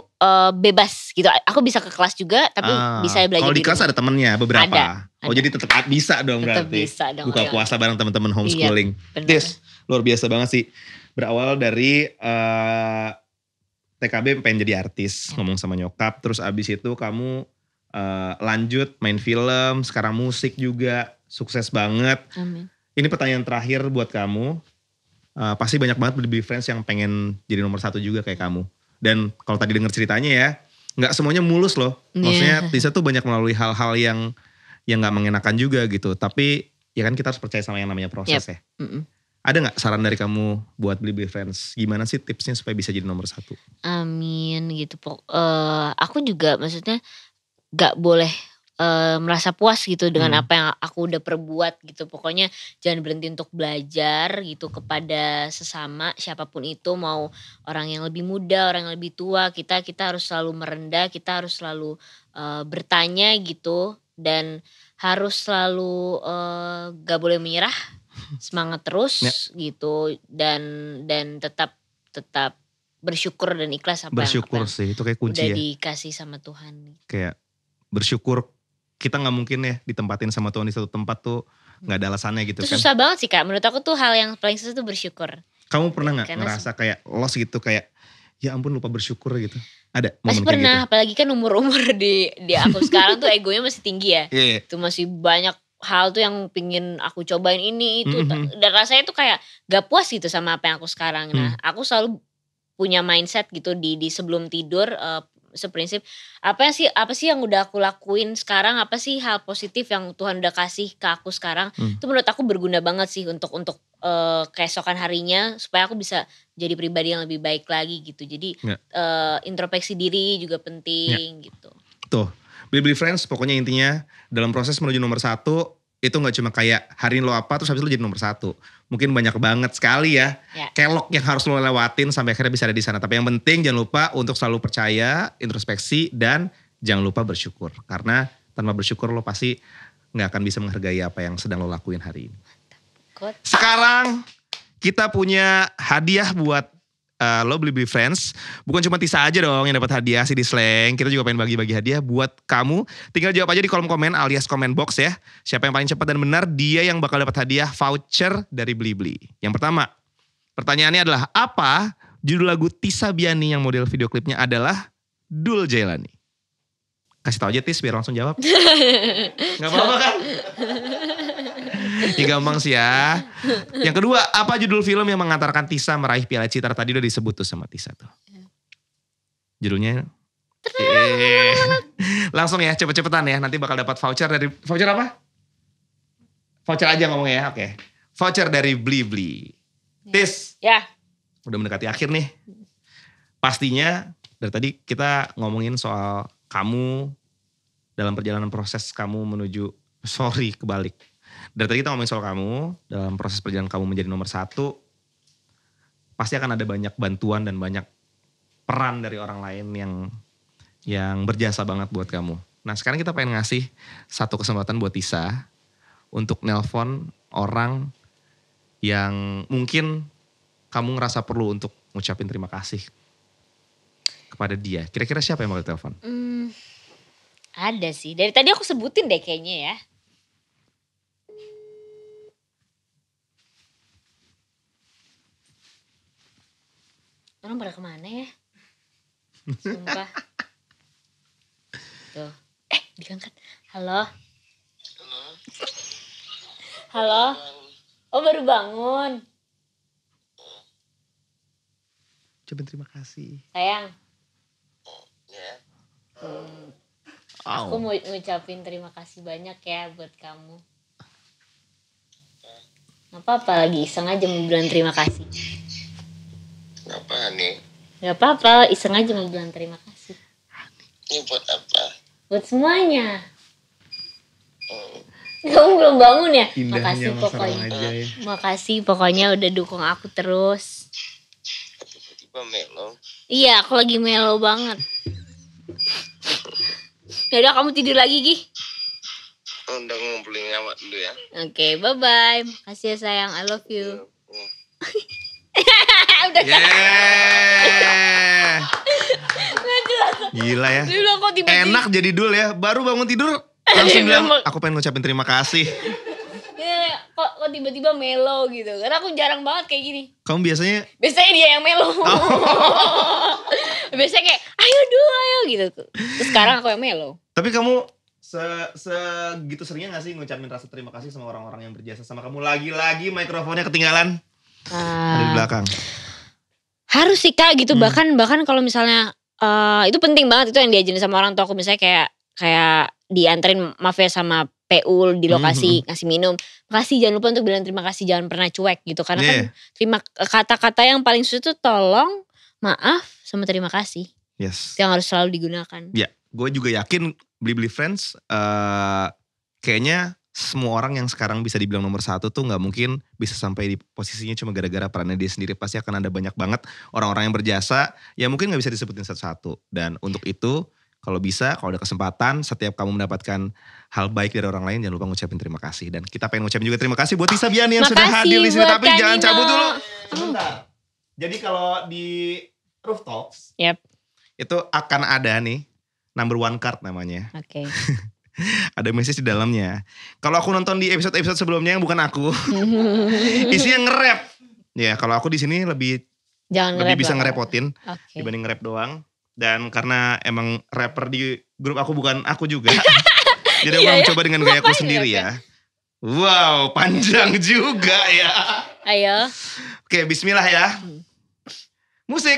bebas gitu. Aku bisa ke kelas juga, tapi bisa belajar kalau di kelas ada temennya beberapa. Ada. Oh jadi tetap bisa dong Tetap berarti. bisa dong. Buka puasa bareng teman-teman homeschooling. Bener. Des, luar biasa banget sih. Berawal dari TKB pengen jadi artis, ngomong sama nyokap. Terus abis itu kamu lanjut main film, sekarang musik juga, sukses banget. Amin. Ini pertanyaan terakhir buat kamu. Pasti banyak banget Blibli Friends yang pengen jadi nomor 1 juga kayak kamu. Dan kalau tadi denger ceritanya ya, nggak semuanya mulus loh. Maksudnya Tisa tuh banyak melalui hal-hal yang nggak mengenakan juga gitu. Tapi ya kan kita harus percaya sama yang namanya proses ya. Ada nggak saran dari kamu buat Blibli Friends? Gimana sih tipsnya supaya bisa jadi nomor 1? Amin gitu. Aku juga maksudnya nggak boleh merasa puas gitu dengan apa yang aku udah perbuat gitu. Pokoknya jangan berhenti untuk belajar gitu kepada sesama siapapun itu, mau orang yang lebih muda, orang yang lebih tua, kita harus selalu merendah, kita harus selalu bertanya gitu, dan harus selalu gak boleh menyerah, semangat terus gitu, dan tetap bersyukur dan ikhlas apa bersyukur yang sih itu kayak kunci udah ya. dikasih sama Tuhan. Kayak bersyukur. Kita gak mungkin ya ditempatin sama Tuhan di satu tempat tuh gak ada alasannya gitu Itu kan. susah banget sih Kak, menurut aku tuh hal yang paling susah tuh bersyukur. Kamu pernah gak Karena ngerasa kayak lost gitu, kayak ya ampun lupa bersyukur gitu? Ada Masih momen pernah, kayak gitu? apalagi kan umur-umur di aku sekarang tuh egonya masih tinggi ya. Iya. Itu masih banyak hal tuh yang pingin aku cobain ini itu. Dan rasanya tuh kayak gak puas gitu sama apa yang aku sekarang. Nah aku selalu punya mindset gitu di sebelum tidur, seprinsip apa sih yang udah aku lakuin sekarang, apa sih hal positif yang Tuhan udah kasih ke aku sekarang. Itu menurut aku berguna banget sih untuk keesokan harinya, supaya aku bisa jadi pribadi yang lebih baik lagi gitu. Jadi introspeksi diri juga penting gitu. Tuh, Blibli Friends pokoknya intinya dalam proses menuju nomor 1 itu gak cuma kayak hari ini lo apa terus habis itu lo jadi nomor 1. Mungkin banyak banget sekali ya kelok yang harus lo lewatin sampai akhirnya bisa ada di sana. Tapi yang penting jangan lupa untuk selalu percaya, introspeksi, dan jangan lupa bersyukur. Karena tanpa bersyukur lo pasti gak akan bisa menghargai apa yang sedang lo lakuin hari ini. Sekarang kita punya hadiah buat lo Blibli Friends. Bukan cuma Tisa aja dong yang dapat hadiah sih di Slang. Kita juga pengen bagi-bagi hadiah buat kamu. Tinggal jawab aja di kolom komen alias komen box ya. Siapa yang paling cepat dan benar, dia yang bakal dapat hadiah voucher dari Blibli. Yang pertama, pertanyaannya adalah apa judul lagu Tisa Biani yang model video klipnya adalah Dul Jailani? Kasih tau aja Tis biar langsung jawab. Gak apa-apa kan? Ini gampang sih ya. Yang kedua, apa judul film yang mengantarkan Tisa meraih Piala Citra? Tadi udah disebut tuh sama Tisa tuh. Judulnya langsung ya, cepet-cepetan ya. Nanti bakal dapat voucher dari, voucher apa? Voucher aja ngomongnya ya, oke. Voucher dari Blibli. Tis. Ya. Udah mendekati akhir nih. Pastinya dari tadi kita ngomongin soal kamu dalam perjalanan proses kamu menuju, kebalik. Dari tadi kita ngomongin soal kamu, dalam proses perjalanan kamu menjadi nomor 1, pasti akan ada banyak bantuan dan banyak peran dari orang lain yang berjasa banget buat kamu. Nah sekarang kita pengen ngasih satu kesempatan buat Tisa untuk nelpon orang yang mungkin kamu ngerasa perlu untuk ngucapin terima kasih kepada dia. Kira-kira siapa yang bakal telepon? Ada sih, dari tadi aku sebutin deh kayaknya ya. Orang pada kemana ya? Sumpah. gitu. Diangkat. Halo. Halo. Oh baru bangun. Ucapin terima kasih. Sayang. Ya. Aku mau ngucapin terima kasih banyak ya buat kamu. Gak apa-apa, lagi iseng aja mau bilang terima kasih. Apa nih? Gak apa-apa, iseng aja mau bilang terima kasih. Ini buat apa? Buat semuanya. Kamu belum bangun ya? Indahnya Makasih Mas pokoknya. remaja ya. Makasih pokoknya udah dukung aku terus. Tiba-tiba melo. Iya, aku lagi mellow banget. Yaudah kamu tidur lagi, Gi. Udah ngumpulin nyawa dulu ya. Oke, bye-bye. Makasih ya sayang, I love you. Udah Yeah. Gila ya. Dia bilang kok tiba-tiba. Enak jadi dul ya. Baru bangun tidur langsung bilang aku pengen ngucapin terima kasih. Ya, kok tiba-tiba mellow gitu. Karena aku jarang banget kayak gini. Kamu biasanya Biasanya dia yang mellow. Biasanya kayak ayo gitu. Terus sekarang aku yang mellow. tapi kamu segitu seringnya gak sih ngucapin rasa terima kasih sama orang-orang yang berjasa sama kamu? Lagi-lagi mikrofonnya ketinggalan ada di belakang. Harus sih Kak gitu. Bahkan kalau misalnya itu penting banget itu yang diajarin sama orang tua aku. Misalnya kayak dianterin maaf ya sama PU di lokasi ngasih minum. Makasih, jangan lupa untuk bilang terima kasih, jangan pernah cuek gitu. Karena kan kata-kata yang paling susah itu tolong, maaf, sama terima kasih. Yes. Itu yang harus selalu digunakan. Ya, gue juga yakin Blibli Friends kayaknya semua orang yang sekarang bisa dibilang nomor 1 tuh gak mungkin bisa sampai di posisinya cuma gara-gara perannya dia sendiri. Pasti akan ada banyak banget orang-orang yang berjasa yang mungkin gak bisa disebutin satu-satu. Dan untuk itu kalau bisa, kalau ada kesempatan, setiap kamu mendapatkan hal baik dari orang lain, jangan lupa ngucapin terima kasih. Dan kita pengen ngucapin juga terima kasih buat Tisa Biani yang sudah hadir di sini. Tapi jangan cabut dulu. Sebentar. Jadi kalau di Roof Talks, itu akan ada nih, number 1 card namanya. Oke. Ada message di dalamnya. Kalau aku nonton di episode-episode sebelumnya yang bukan aku, isinya nge-rap. Ya, kalau aku di sini lebih bisa ngerepotin dibanding nge-rap doang. Dan karena emang rapper di grup aku bukan aku juga. Jadi aku mencoba dengan gaya aku sendiri ya. Wow, panjang juga ya. Ayo. Oke, bismillah ya. Musik.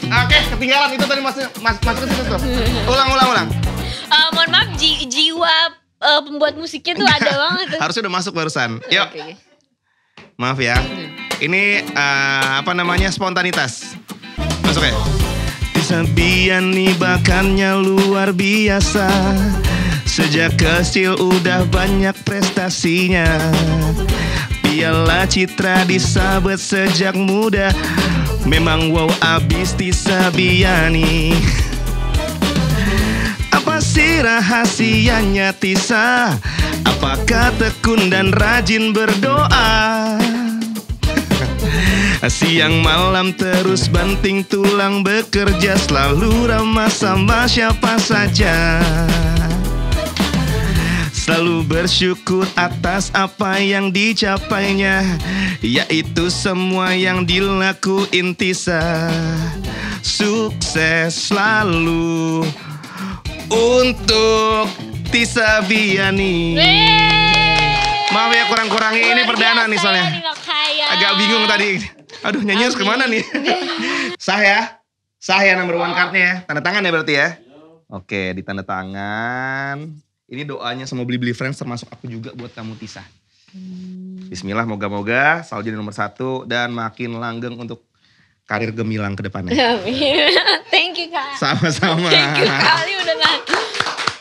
Oke, ketinggalan itu tadi masuk ke situ tuh. Ulang. Mohon maaf, jiwa pembuat musiknya tuh ada banget tuh. Harusnya udah masuk barusan. Yuk. Okay. Maaf ya. Ini spontanitas. Masuk ya. Tisa Biani bakannya luar biasa. Sejak kecil udah banyak prestasinya. Piala Citra disabet sejak muda. Memang wow abis Tisa Biani. Apa sih rahasianya Tisa? Apakah tekun dan rajin berdoa? Siang malam terus banting tulang bekerja, selalu ramah sama siapa saja. Selalu bersyukur atas apa yang dicapainya, yaitu semua yang dilakuin Tisa. Sukses selalu untuk Tisa Biani. Maaf ya kurang-kurangi, ini perdana nih soalnya. Agak bingung tadi. Aduh, nyanyi harus kemana nih? Sah ya number 1 cardnya ya. Tanda tangan ya berarti ya. Oke, di tanda tangan. Ini doanya sama Blibli Friends termasuk aku juga buat kamu Tisa. Bismillah, moga-moga selalu jadi nomor 1 dan makin langgeng untuk karir gemilang ke depannya. Thank you Kak. Sama-sama. Thank you kali udah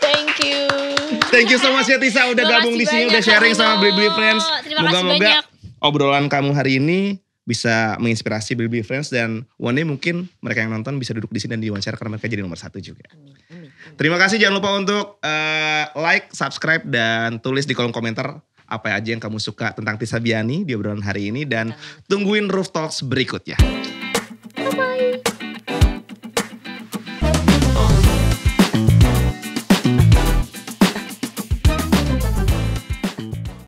Thank you. Thank you so much ya Tisa udah gabung di sini, udah sharing sama Blibli Friends. Moga-moga obrolan kamu hari ini bisa menginspirasi Blibli Friends dan one day mungkin mereka yang nonton bisa duduk di sini dan diwawancara karena mereka jadi nomor 1 juga. Amin. Terima kasih, jangan lupa untuk like, subscribe dan tulis di kolom komentar apa aja yang kamu suka tentang Tisa Biani di obrolan hari ini dan tungguin Roof Talks berikutnya. Bye-bye.